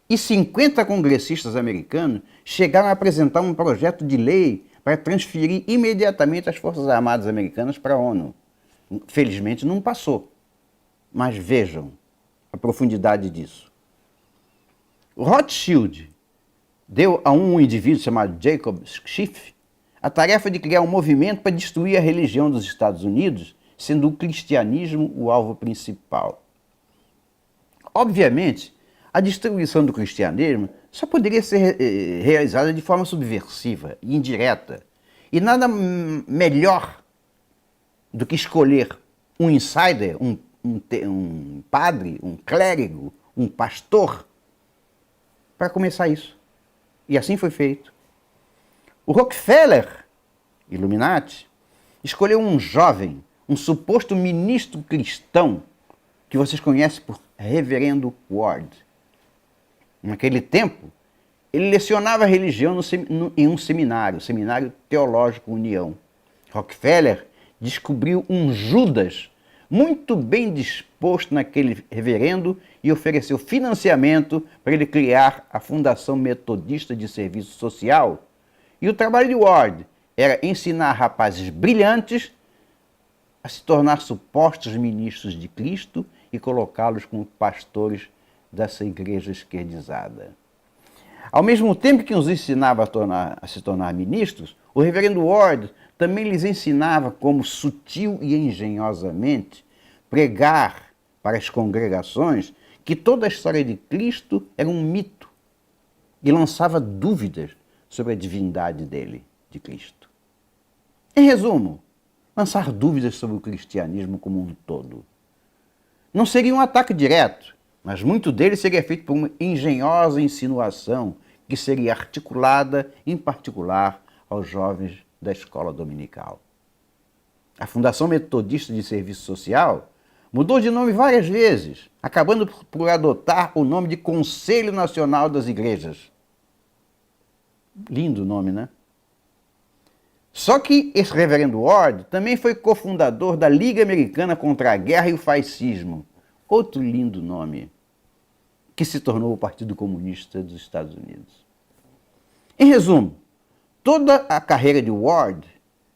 E 50 congressistas americanos chegaram a apresentar um projeto de lei para transferir imediatamente as Forças Armadas americanas para a ONU. Felizmente não passou. Mas vejam a profundidade disso. O Rothschild deu a um indivíduo chamado Jacob Schiff a tarefa de criar um movimento para destruir a religião dos Estados Unidos, sendo o cristianismo o alvo principal. Obviamente, a destruição do cristianismo só poderia ser realizada de forma subversiva e indireta. E nada melhor do que escolher um insider, um padre, um clérigo, um pastor, para começar isso. E assim foi feito. O Rockefeller, Illuminati, escolheu um jovem, um suposto ministro cristão, que vocês conhecem por Reverendo Ward. Naquele tempo, ele lecionava religião em um seminário, o Seminário Teológico União. Rockefeller descobriu um Judas muito bem disposto naquele reverendo e ofereceu financiamento para ele criar a Fundação Metodista de Serviço Social. E o trabalho de Ward era ensinar rapazes brilhantes a se tornar supostos ministros de Cristo e colocá-los como pastores dessa igreja esquerdizada. Ao mesmo tempo que os ensinava a se tornar ministros, o reverendo Ward também lhes ensinava como sutil e engenhosamente pregar para as congregações que toda a história de Cristo era um mito e lançava dúvidas sobre a divindade dele, de Cristo. Em resumo, lançar dúvidas sobre o cristianismo como um todo. Não seria um ataque direto, mas muito dele seria feito por uma engenhosa insinuação que seria articulada, em particular, aos jovens da escola dominical. A Fundação Metodista de Serviço Social mudou de nome várias vezes, acabando por adotar o nome de Conselho Nacional das Igrejas. Lindo nome, né? Só que esse reverendo Ward também foi cofundador da Liga Americana contra a Guerra e o Fascismo, outro lindo nome, que se tornou o Partido Comunista dos Estados Unidos. Em resumo, toda a carreira de Ward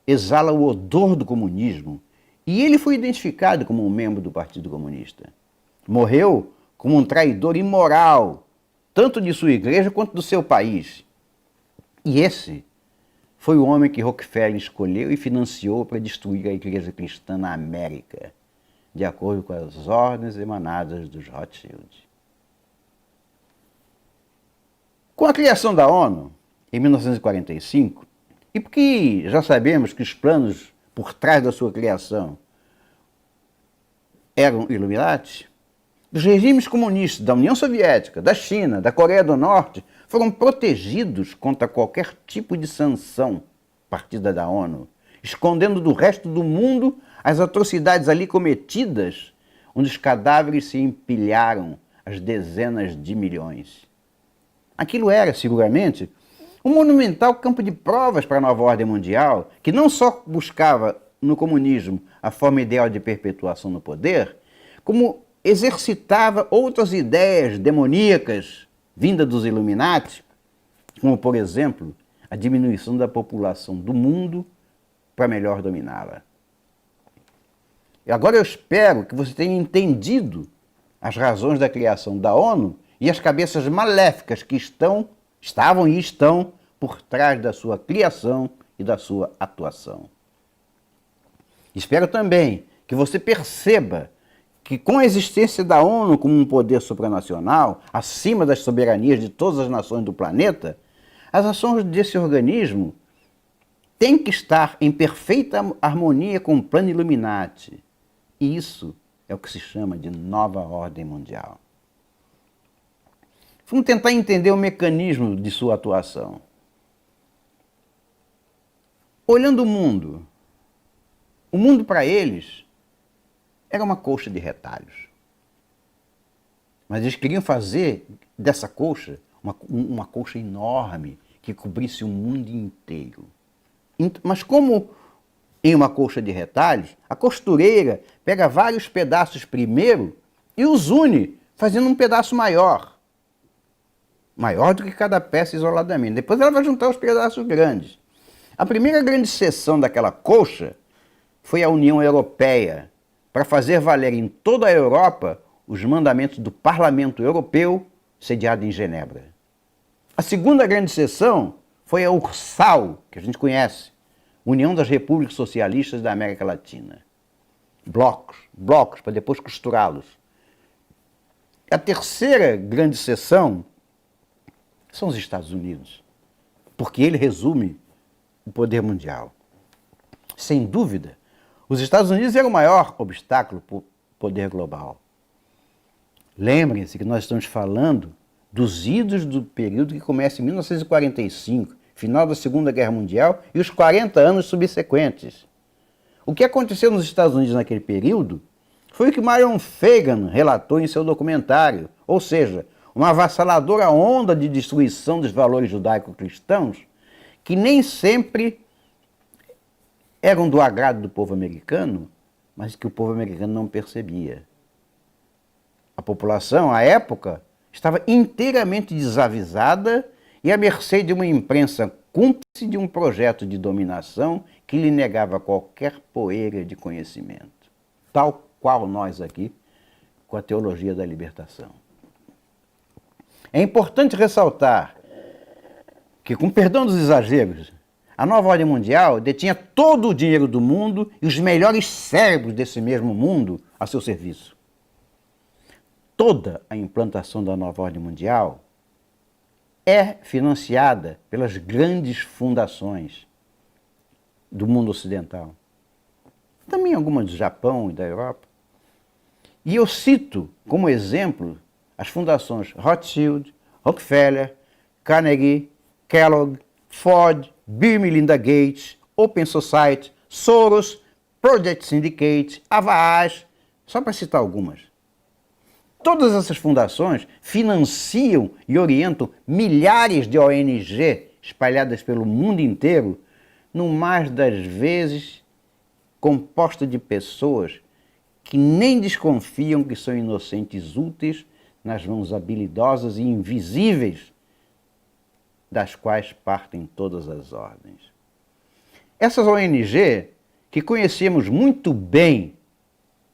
exala o odor do comunismo e ele foi identificado como um membro do Partido Comunista. Morreu como um traidor imoral, tanto de sua igreja quanto do seu país. E esse foi o homem que Rockefeller escolheu e financiou para destruir a igreja cristã na América, de acordo com as ordens emanadas dos Rothschild. Com a criação da ONU, em 1945, e porque já sabemos que os planos por trás da sua criação eram Illuminati, os regimes comunistas da União Soviética, da China, da Coreia do Norte foram protegidos contra qualquer tipo de sanção partida da ONU, escondendo do resto do mundo as atrocidades ali cometidas, onde os cadáveres se empilharam às dezenas de milhões. Aquilo era, seguramente, um monumental campo de provas para a nova ordem mundial, que não só buscava no comunismo a forma ideal de perpetuação no poder, como exercitava outras ideias demoníacas vindas dos Illuminati, como, por exemplo, a diminuição da população do mundo para melhor dominá-la. E agora eu espero que você tenha entendido as razões da criação da ONU e as cabeças maléficas que estavam e estão por trás da sua criação e da sua atuação. Espero também que você perceba que com a existência da ONU como um poder supranacional, acima das soberanias de todas as nações do planeta, as ações desse organismo têm que estar em perfeita harmonia com o plano Illuminati. E isso é o que se chama de nova ordem mundial. Vamos tentar entender o mecanismo de sua atuação. Olhando o mundo para eles era uma colcha de retalhos. Mas eles queriam fazer dessa colcha uma colcha enorme que cobrisse o mundo inteiro. Mas como em uma colcha de retalhos, a costureira pega vários pedaços primeiro e os une, fazendo um pedaço maior. Maior do que cada peça isoladamente. Depois ela vai juntar os pedaços grandes. A primeira grande seção daquela colcha foi a União Europeia, para fazer valer em toda a Europa os mandamentos do Parlamento Europeu, sediado em Genebra. A segunda grande seção foi a URSAL, que a gente conhece, União das Repúblicas Socialistas da América Latina. Blocos, para depois costurá-los. A terceira grande seção são os Estados Unidos, porque ele resume o poder mundial. Sem dúvida, os Estados Unidos eram o maior obstáculo para o poder global. Lembrem-se que nós estamos falando dos idos do período que começa em 1945, final da Segunda Guerra Mundial, e os 40 anos subsequentes. O que aconteceu nos Estados Unidos naquele período foi o que Marion Fagan relatou em seu documentário, ou seja, uma avassaladora onda de destruição dos valores judaico-cristãos que nem sempre eram do agrado do povo americano, mas que o povo americano não percebia. A população, à época, estava inteiramente desavisada e à mercê de uma imprensa cúmplice de um projeto de dominação que lhe negava qualquer poeira de conhecimento, tal qual nós aqui com a teologia da libertação. É importante ressaltar que, com perdão dos exageros, a nova ordem mundial detinha todo o dinheiro do mundo e os melhores cérebros desse mesmo mundo a seu serviço. Toda a implantação da nova ordem mundial é financiada pelas grandes fundações do mundo ocidental. Também algumas do Japão e da Europa. E eu cito como exemplo as fundações Rothschild, Rockefeller, Carnegie, Kellogg, Ford, Bill e Melinda Gates, Open Society, Soros, Project Syndicate, Avast, só para citar algumas. Todas essas fundações financiam e orientam milhares de ONG espalhadas pelo mundo inteiro, no mais das vezes composta de pessoas que nem desconfiam que são inocentes úteis nas mãos habilidosas e invisíveis das quais partem todas as ordens. Essas ONG, que conhecemos muito bem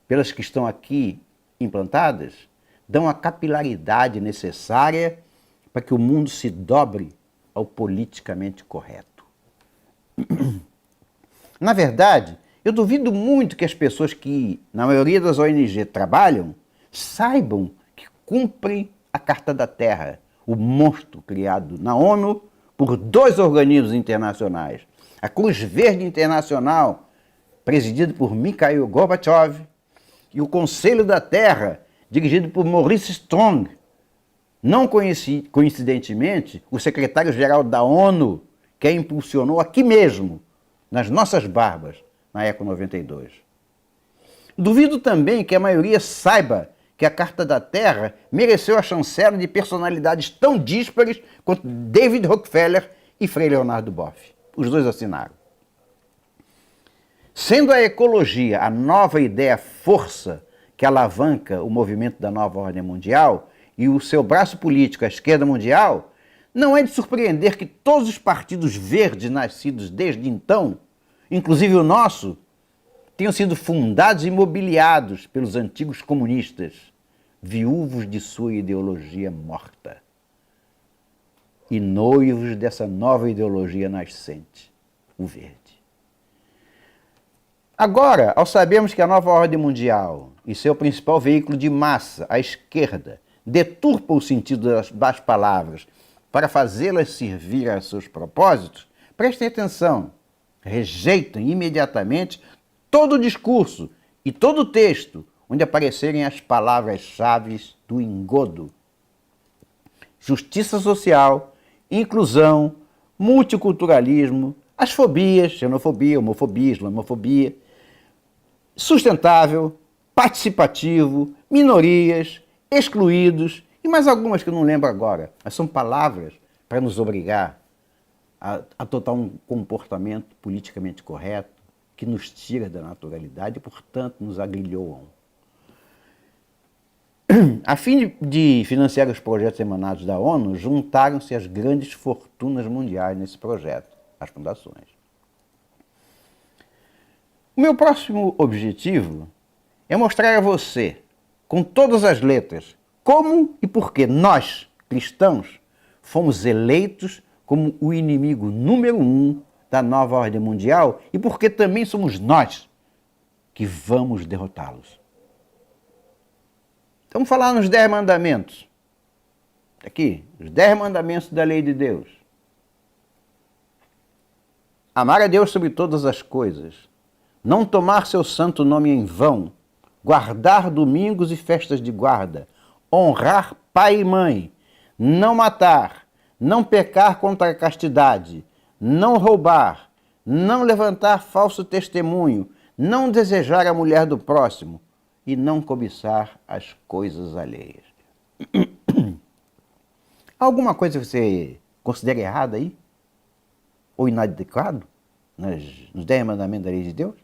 pelas que estão aqui implantadas, dão a capilaridade necessária para que o mundo se dobre ao politicamente correto. Na verdade, eu duvido muito que as pessoas que, na maioria das ONG, trabalham, saibam que cumprem a Carta da Terra, o monstro criado na ONU por dois organismos internacionais. A Cruz Verde Internacional, presidido por Mikhail Gorbachev, e o Conselho da Terra, dirigido por Maurice Strong. Não coincidentemente, o secretário-geral da ONU, que a impulsionou aqui mesmo, nas nossas barbas, na Eco 92. Duvido também que a maioria saiba que a Carta da Terra mereceu a chancela de personalidades tão díspares quanto David Rockefeller e Frei Leonardo Boff. Os dois assinaram. Sendo a ecologia a nova ideia força que alavanca o movimento da nova ordem mundial e o seu braço político, a esquerda mundial, não é de surpreender que todos os partidos verdes nascidos desde então, inclusive o nosso, tenham sido fundados e mobiliados pelos antigos comunistas, viúvos de sua ideologia morta e noivos dessa nova ideologia nascente, o verde. Agora, ao sabermos que a nova ordem mundial e seu principal veículo de massa, a esquerda, deturpa o sentido das palavras para fazê-las servir a seus propósitos, prestem atenção, rejeitam imediatamente todo o discurso e todo o texto onde aparecerem as palavras-chave do engodo. Justiça social, inclusão, multiculturalismo, as fobias, xenofobia, homofobia, islamofobia, sustentável, participativo, minorias, excluídos e mais algumas que eu não lembro agora. Mas são palavras para nos obrigar a adotar um comportamento politicamente correto que nos tira da naturalidade e, portanto, nos agrilhoam. A fim de financiar os projetos emanados da ONU, juntaram-se as grandes fortunas mundiais nesse projeto, as fundações. O meu próximo objetivo é mostrar a você, com todas as letras, como e por que nós, cristãos, fomos eleitos como o inimigo número 1 da nova ordem mundial e porque também somos nós que vamos derrotá-los. Vamos falar nos 10 mandamentos. Aqui, os 10 mandamentos da lei de Deus. Amar a Deus sobre todas as coisas. Não tomar seu santo nome em vão. Guardar domingos e festas de guarda. Honrar pai e mãe. Não matar. Não pecar contra a castidade. Não roubar. Não levantar falso testemunho. Não desejar a mulher do próximo. E não cobiçar as coisas alheias. Alguma coisa que você considera errada aí? Ou inadequado? Nos 10 mandamentos da lei de Deus?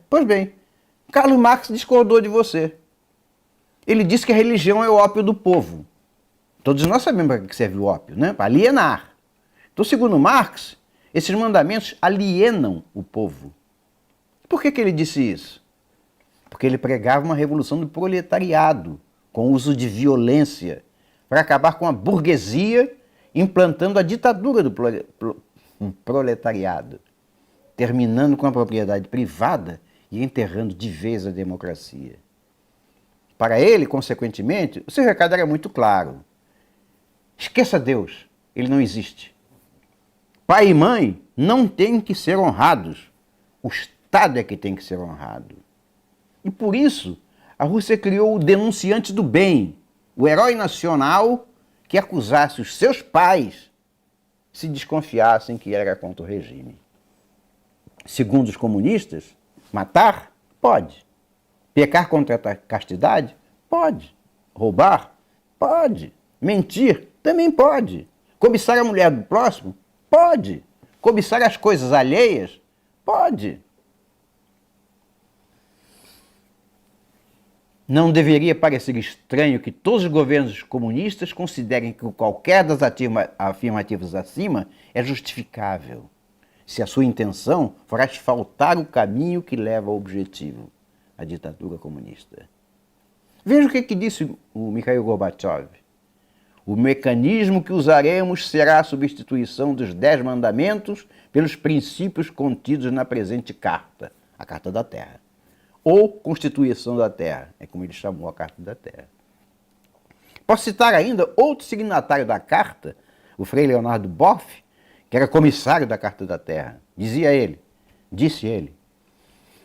Pois bem, Karl Marx discordou de você. Ele disse que a religião é o ópio do povo. Todos nós sabemos para que serve o ópio, né? Para alienar. Então, segundo Marx, esses mandamentos alienam o povo. Por que ele disse isso? Porque ele pregava uma revolução do proletariado, com uso de violência, para acabar com a burguesia, implantando a ditadura do proletariado, terminando com a propriedade privada e enterrando de vez a democracia. Para ele, consequentemente, o seu recado era muito claro. Esqueça Deus, ele não existe. Pai e mãe não têm que ser honrados. O Estado é que tem que ser honrado. E por isso, a Rússia criou o denunciante do bem, o herói nacional que acusasse os seus pais se desconfiassem que era contra o regime. Segundo os comunistas, matar? Pode. Pecar contra a castidade? Pode. Roubar? Pode. Mentir? Também pode. Cobiçar a mulher do próximo? Pode. Cobiçar as coisas alheias? Pode. Não deveria parecer estranho que todos os governos comunistas considerem que qualquer das afirmativas acima é justificável, se a sua intenção for asfaltar o caminho que leva ao objetivo, a ditadura comunista. Veja o que disse o Mikhail Gorbachev. O mecanismo que usaremos será a substituição dos 10 mandamentos pelos princípios contidos na presente carta, a Carta da Terra. Ou Constituição da Terra, é como ele chamou a Carta da Terra. Posso citar ainda outro signatário da Carta, o Frei Leonardo Boff, que era comissário da Carta da Terra. Disse ele,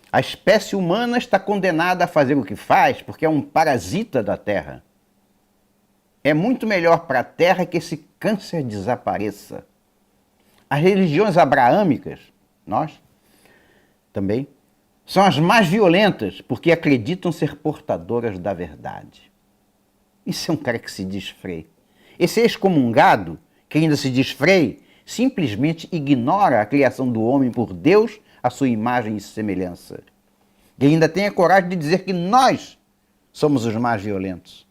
a espécie humana está condenada a fazer o que faz porque é um parasita da Terra. É muito melhor para a Terra que esse câncer desapareça. As religiões abraâmicas, nós também, são as mais violentas porque acreditam ser portadoras da verdade. Isso é um cara que se diz frei. Esse excomungado, que ainda se diz frei, simplesmente ignora a criação do homem por Deus, a sua imagem e semelhança. E ainda tem a coragem de dizer que nós somos os mais violentos.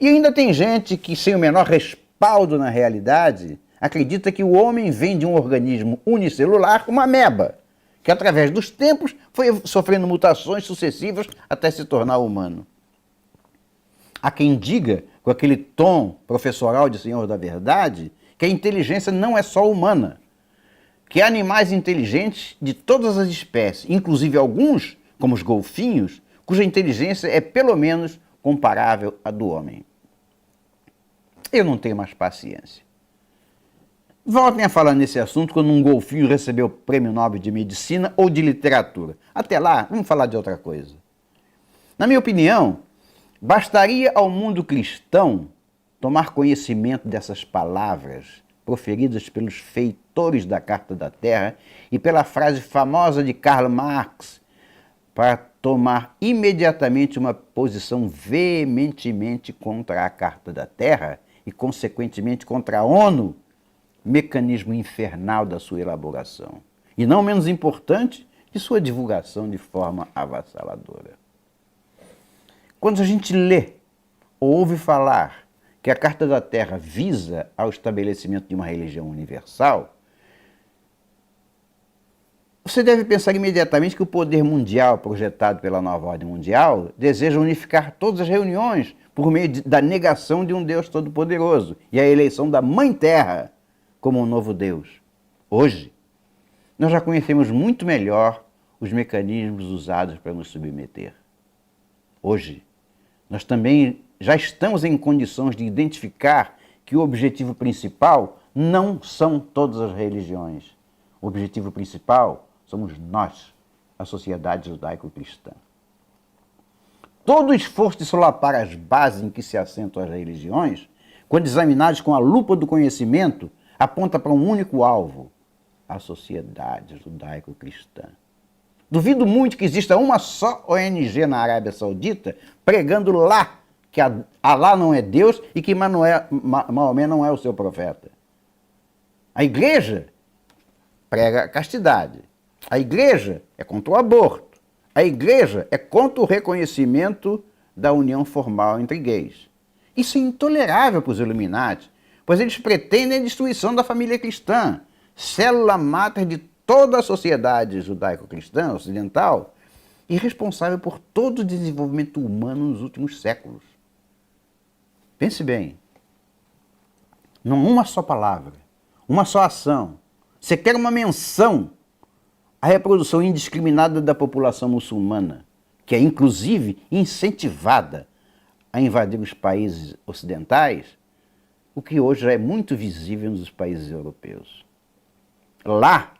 E ainda tem gente que, sem o menor respaldo na realidade, acredita que o homem vem de um organismo unicelular, uma ameba, que através dos tempos foi sofrendo mutações sucessivas até se tornar humano. Há quem diga, com aquele tom professoral de Senhor da Verdade, que a inteligência não é só humana, que há animais inteligentes de todas as espécies, inclusive alguns, como os golfinhos, cuja inteligência é pelo menos comparável à do homem. Eu não tenho mais paciência. Voltem a falar nesse assunto quando um golfinho recebeu o Prêmio Nobel de Medicina ou de Literatura. Até lá, vamos falar de outra coisa. Na minha opinião, bastaria ao mundo cristão tomar conhecimento dessas palavras proferidas pelos feitores da Carta da Terra e pela frase famosa de Karl Marx para tomar imediatamente uma posição veementemente contra a Carta da Terra e, consequentemente, contra a ONU, mecanismo infernal da sua elaboração. E não menos importante, de sua divulgação de forma avassaladora. Quando a gente lê ou ouve falar que a Carta da Terra visa ao estabelecimento de uma religião universal, você deve pensar imediatamente que o poder mundial projetado pela nova ordem mundial deseja unificar todas as reuniões por meio da negação de um Deus todo-poderoso e a eleição da Mãe Terra como um novo Deus. Hoje, nós já conhecemos muito melhor os mecanismos usados para nos submeter. Hoje, nós também já estamos em condições de identificar que o objetivo principal não são todas as religiões. O objetivo principal somos nós, a sociedade judaico-cristã. Todo o esforço de solapar as bases em que se assentam as religiões, quando examinados com a lupa do conhecimento, aponta para um único alvo, a sociedade judaico-cristã. Duvido muito que exista uma só ONG na Arábia Saudita pregando lá que Alá não é Deus e que Maomé não é o seu profeta. A igreja prega a castidade. A igreja é contra o aborto. A igreja é contra o reconhecimento da união formal entre gays. Isso é intolerável para os Illuminati, pois eles pretendem a destruição da família cristã, célula máter de toda a sociedade judaico-cristã ocidental e responsável por todo o desenvolvimento humano nos últimos séculos. Pense bem, não uma só palavra, uma só ação, sequer uma menção à reprodução indiscriminada da população muçulmana, que é inclusive incentivada a invadir os países ocidentais, o que hoje já é muito visível nos países europeus. Lá,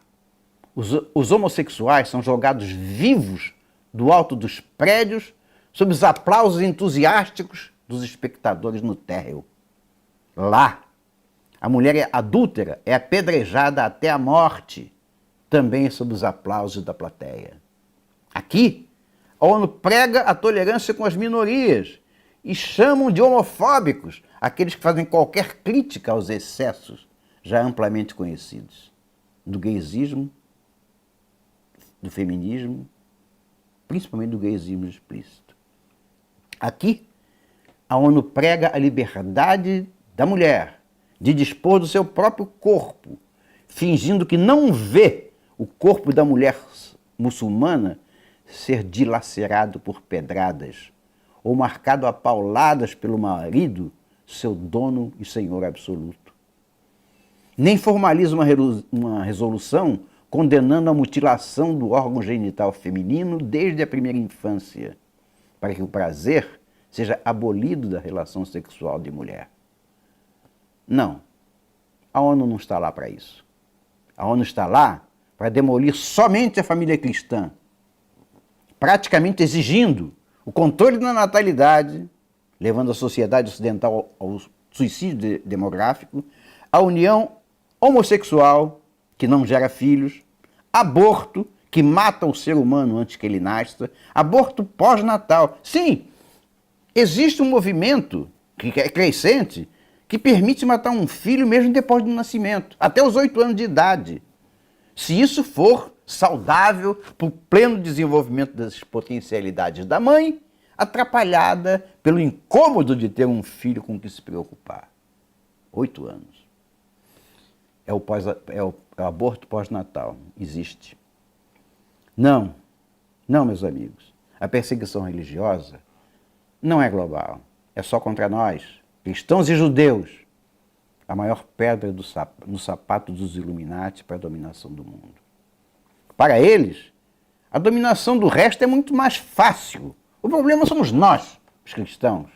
os homossexuais são jogados vivos do alto dos prédios sob os aplausos entusiásticos dos espectadores no térreo. Lá, a mulher adúltera é apedrejada até a morte, também sob os aplausos da plateia. Aqui, a ONU prega a tolerância com as minorias e chamam de homofóbicos aqueles que fazem qualquer crítica aos excessos já amplamente conhecidos do gaysismo, do feminismo, principalmente do gaysismo explícito. Aqui, a ONU prega a liberdade da mulher de dispor do seu próprio corpo, fingindo que não vê o corpo da mulher muçulmana ser dilacerado por pedradas ou marcado a pauladas pelo marido, seu dono e senhor absoluto. Nem formaliza uma resolução condenando a mutilação do órgão genital feminino desde a primeira infância, para que o prazer seja abolido da relação sexual de mulher. Não, a ONU não está lá para isso. A ONU está lá para demolir somente a família cristã, praticamente exigindo o controle da natalidade, levando a sociedade ocidental ao suicídio demográfico, a união homossexual, que não gera filhos, aborto, que mata o ser humano antes que ele nasça, aborto pós-natal. Sim, existe um movimento que é crescente que permite matar um filho mesmo depois do nascimento, até os 8 anos de idade. Se isso for saudável para o pleno desenvolvimento das potencialidades da mãe, atrapalhada pelo incômodo de ter um filho com que se preocupar. 8 anos. É o aborto pós-natal. Existe. Não, meus amigos. A perseguição religiosa não é global. É só contra nós, cristãos e judeus. A maior pedra no sapato dos Illuminati para a dominação do mundo. Para eles, a dominação do resto é muito mais fácil. O problema somos nós, os cristãos.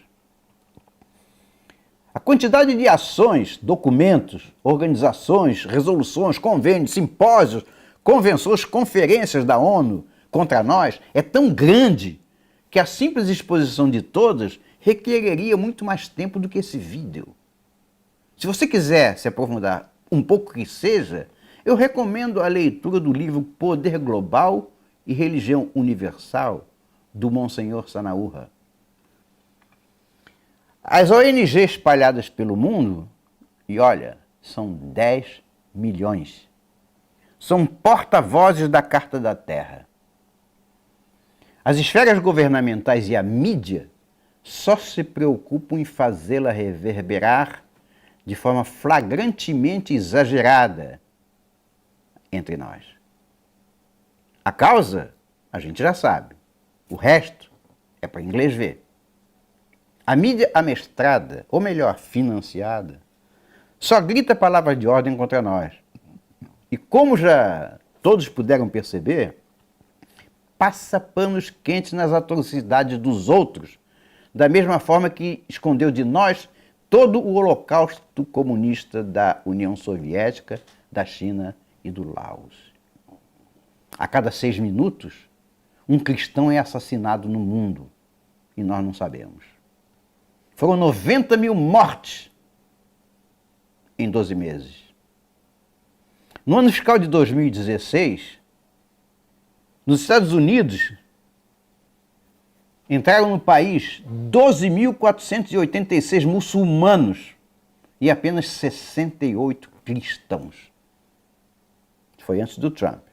A quantidade de ações, documentos, organizações, resoluções, convênios, simpósios, convenções, conferências da ONU contra nós é tão grande que a simples exposição de todas requereria muito mais tempo do que esse vídeo. Se você quiser se aprofundar um pouco que seja, eu recomendo a leitura do livro Poder Global e Religião Universal, do Monsenhor Sanaúra. As ONGs espalhadas pelo mundo, e olha, são 10 milhões, são porta-vozes da Carta da Terra. As esferas governamentais e a mídia só se preocupam em fazê-la reverberar de forma flagrantemente exagerada entre nós. A causa, a gente já sabe. O resto é para inglês ver. A mídia amestrada, ou melhor, financiada, só grita palavras de ordem contra nós. E como já todos puderam perceber, passa panos quentes nas atrocidades dos outros, da mesma forma que escondeu de nós todo o holocausto comunista da União Soviética, da China e do Laos. A cada 6 minutos, um cristão é assassinado no mundo e nós não sabemos. Foram 90 mil mortes em 12 meses. No ano fiscal de 2016, nos Estados Unidos, entraram no país 12.486 muçulmanos e apenas 68 cristãos. Foi antes do Trump.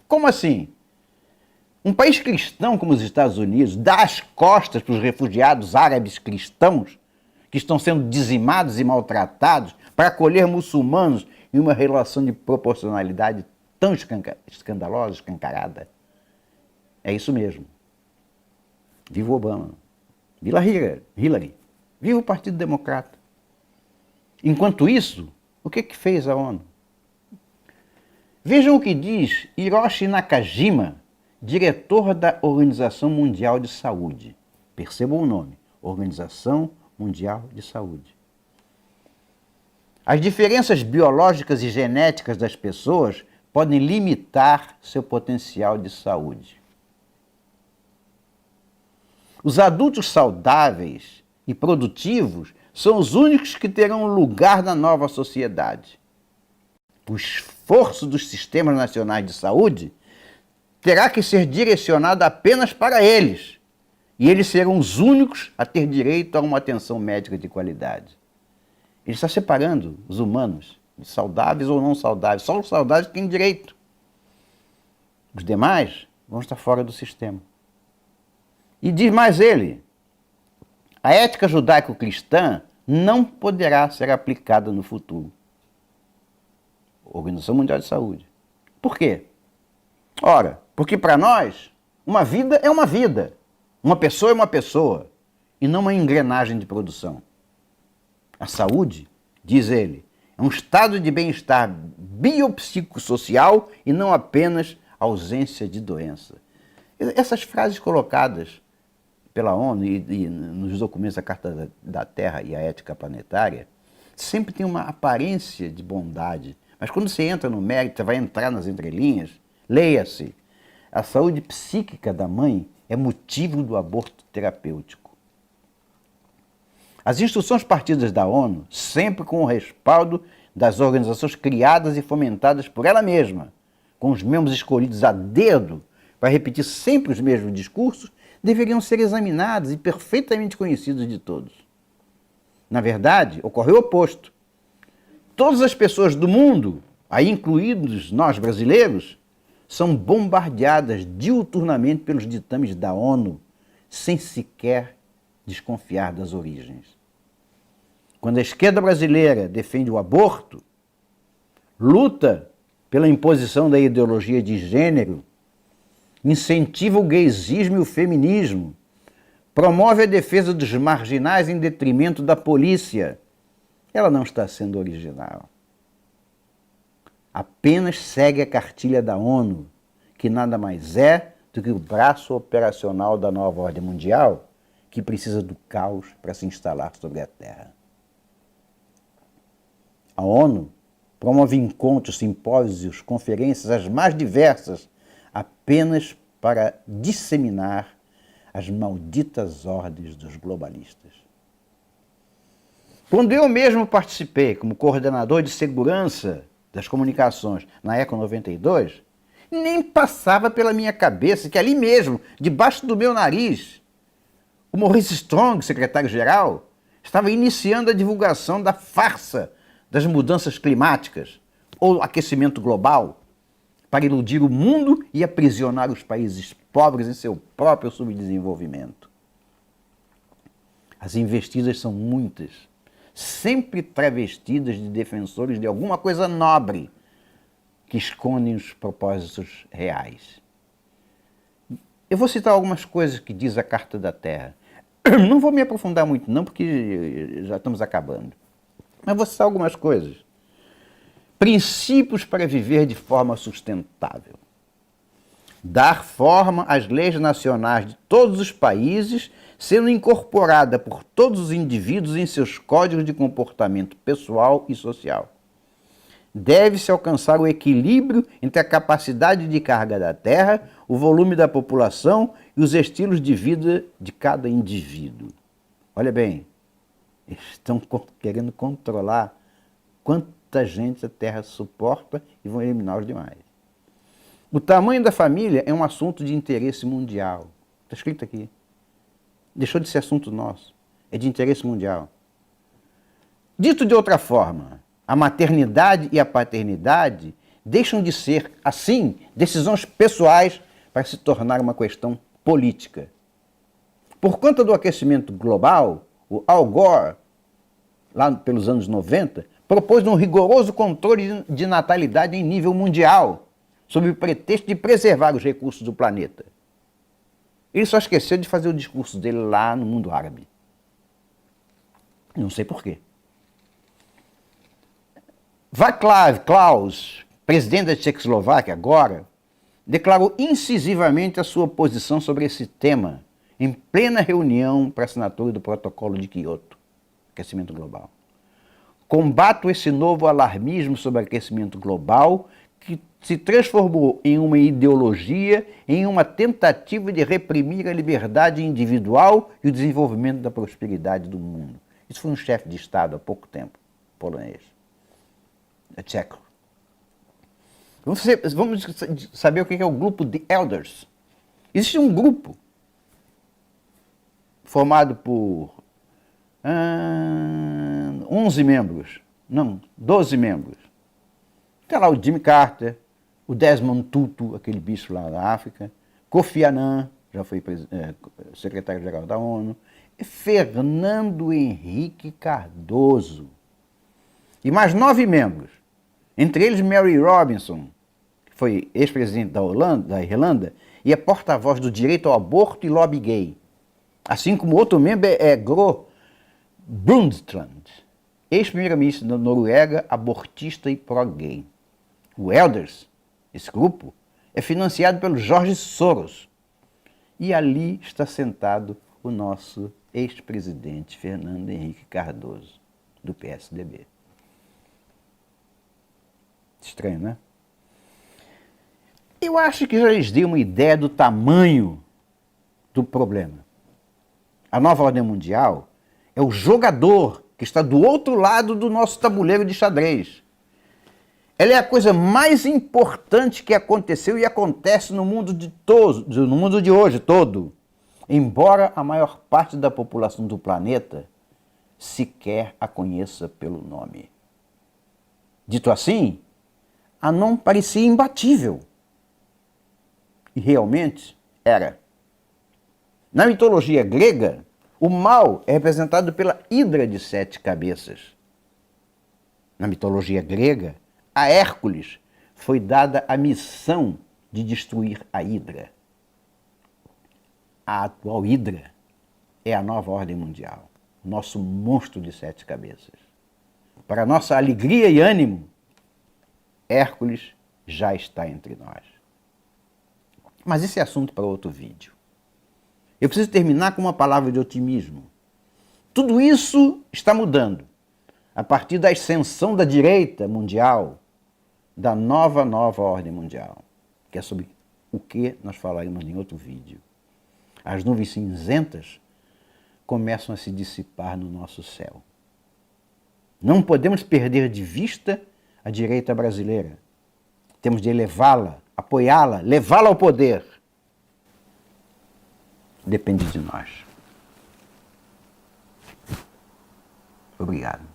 Como assim? Um país cristão como os Estados Unidos dá as costas para os refugiados árabes cristãos que estão sendo dizimados e maltratados para acolher muçulmanos em uma relação de proporcionalidade tão escandalosa, escancarada? É isso mesmo. Viva o Obama. Viva Hillary. Viva o Partido Democrata. Enquanto isso, o que fez a ONU? Vejam o que diz Hiroshi Nakajima, diretor da Organização Mundial de Saúde. Percebam o nome, Organização Mundial de Saúde. As diferenças biológicas e genéticas das pessoas podem limitar seu potencial de saúde. Os adultos saudáveis e produtivos são os únicos que terão lugar na nova sociedade. O esforço dos sistemas nacionais de saúde terá que ser direcionado apenas para eles, e eles serão os únicos a ter direito a uma atenção médica de qualidade. Ele está separando os humanos de saudáveis ou não saudáveis. Só os saudáveis têm direito. Os demais vão estar fora do sistema. E diz mais ele, a ética judaico-cristã não poderá ser aplicada no futuro. Organização Mundial de Saúde. Por quê? Ora, porque para nós, uma vida é uma vida. Uma pessoa é uma pessoa. E não uma engrenagem de produção. A saúde, diz ele, é um estado de bem-estar biopsicossocial e não apenas ausência de doença. Essas frases colocadas pela ONU e nos documentos da Carta da Terra e a Ética Planetária sempre tem uma aparência de bondade. Mas quando você entra no mérito, você vai entrar nas entrelinhas, leia-se. A saúde psíquica da mãe é motivo do aborto terapêutico. As instruções partidas da ONU, sempre com o respaldo das organizações criadas e fomentadas por ela mesma, com os membros escolhidos a dedo para repetir sempre os mesmos discursos, deveriam ser examinados e perfeitamente conhecidos de todos. Na verdade, ocorreu o oposto. Todas as pessoas do mundo, aí incluídos nós brasileiros, são bombardeadas diuturnamente pelos ditames da ONU, sem sequer desconfiar das origens. Quando a esquerda brasileira defende o aborto, luta pela imposição da ideologia de gênero, incentiva o gaysismo e o feminismo, promove a defesa dos marginais em detrimento da polícia, ela não está sendo original. Apenas segue a cartilha da ONU, que nada mais é do que o braço operacional da nova ordem mundial, que precisa do caos para se instalar sobre a Terra. A ONU promove encontros, simpósios, conferências as mais diversas, apenas para disseminar as malditas ordens dos globalistas. Quando eu mesmo participei como coordenador de segurança das comunicações na Eco 92, nem passava pela minha cabeça que ali mesmo, debaixo do meu nariz, o Maurice Strong, secretário-geral, estava iniciando a divulgação da farsa das mudanças climáticas ou aquecimento global para iludir o mundo e aprisionar os países pobres em seu próprio subdesenvolvimento. As investidas são muitas, sempre travestidas de defensores de alguma coisa nobre que escondem os propósitos reais. Eu vou citar algumas coisas que diz a Carta da Terra. Não vou me aprofundar muito não, porque já estamos acabando. Mas vou citar algumas coisas. Princípios para viver de forma sustentável. Dar forma às leis nacionais de todos os países, sendo incorporada por todos os indivíduos em seus códigos de comportamento pessoal e social. Deve-se alcançar o equilíbrio entre a capacidade de carga da terra, o volume da população e os estilos de vida de cada indivíduo. Olha bem, eles estão querendo controlar quanta gente a terra suporta e vão eliminar os demais. O tamanho da família é um assunto de interesse mundial. Está escrito aqui. Deixou de ser assunto nosso. É de interesse mundial. Dito de outra forma, a maternidade e a paternidade deixam de ser, assim, decisões pessoais para se tornar uma questão política. Por conta do aquecimento global, o Al Gore, lá pelos anos 90, propôs um rigoroso controle de natalidade em nível mundial, sob o pretexto de preservar os recursos do planeta. Ele só esqueceu de fazer o discurso dele lá no mundo árabe. Não sei porquê. Václav Klaus, presidente da Tchecoslováquia agora, declarou incisivamente a sua posição sobre esse tema em plena reunião para a assinatura do Protocolo de Quioto, aquecimento global. Combato esse novo alarmismo sobre aquecimento global que se transformou em uma ideologia, em uma tentativa de reprimir a liberdade individual e o desenvolvimento da prosperidade do mundo. Isso foi um chefe de Estado há pouco tempo, polonês, tcheco. Vamos saber o que é o grupo The Elders. Existe um grupo formado por 11 membros, não, 12 membros. Tem lá o Jimmy Carter, o Desmond Tutu, aquele bicho lá da África, Kofi Annan, já foi secretário-geral da ONU, e Fernando Henrique Cardoso. E mais 9 membros, entre eles Mary Robinson, que foi ex-presidente da Irlanda e é porta-voz do direito ao aborto e lobby gay. Assim como outro membro é Gro Brundtland, ex-primeira-ministra da Noruega, abortista e pró-gay. O Elders, esse grupo, é financiado pelo George Soros. E ali está sentado o nosso ex-presidente Fernando Henrique Cardoso, do PSDB. Estranho, né? Eu acho que já lhes dei uma ideia do tamanho do problema. A nova ordem mundial é o jogador que está do outro lado do nosso tabuleiro de xadrez. Ela é a coisa mais importante que aconteceu e acontece no mundo no mundo de hoje todo. Embora a maior parte da população do planeta sequer a conheça pelo nome. Dito assim, a não parecia imbatível. E realmente era. Na mitologia grega, o mal é representado pela Hidra de 7 cabeças. Na mitologia grega, a Hércules foi dada a missão de destruir a Hidra. A atual Hidra é a nova ordem mundial, nosso monstro de 7 cabeças. Para nossa alegria e ânimo, Hércules já está entre nós. Mas esse é assunto para outro vídeo. Eu preciso terminar com uma palavra de otimismo. Tudo isso está mudando a partir da ascensão da direita mundial, da nova ordem mundial, que é sobre o que nós falaremos em outro vídeo. As nuvens cinzentas começam a se dissipar no nosso céu. Não podemos perder de vista a direita brasileira. Temos de elevá-la, apoiá-la, levá-la ao poder. Depende de nós. Obrigado.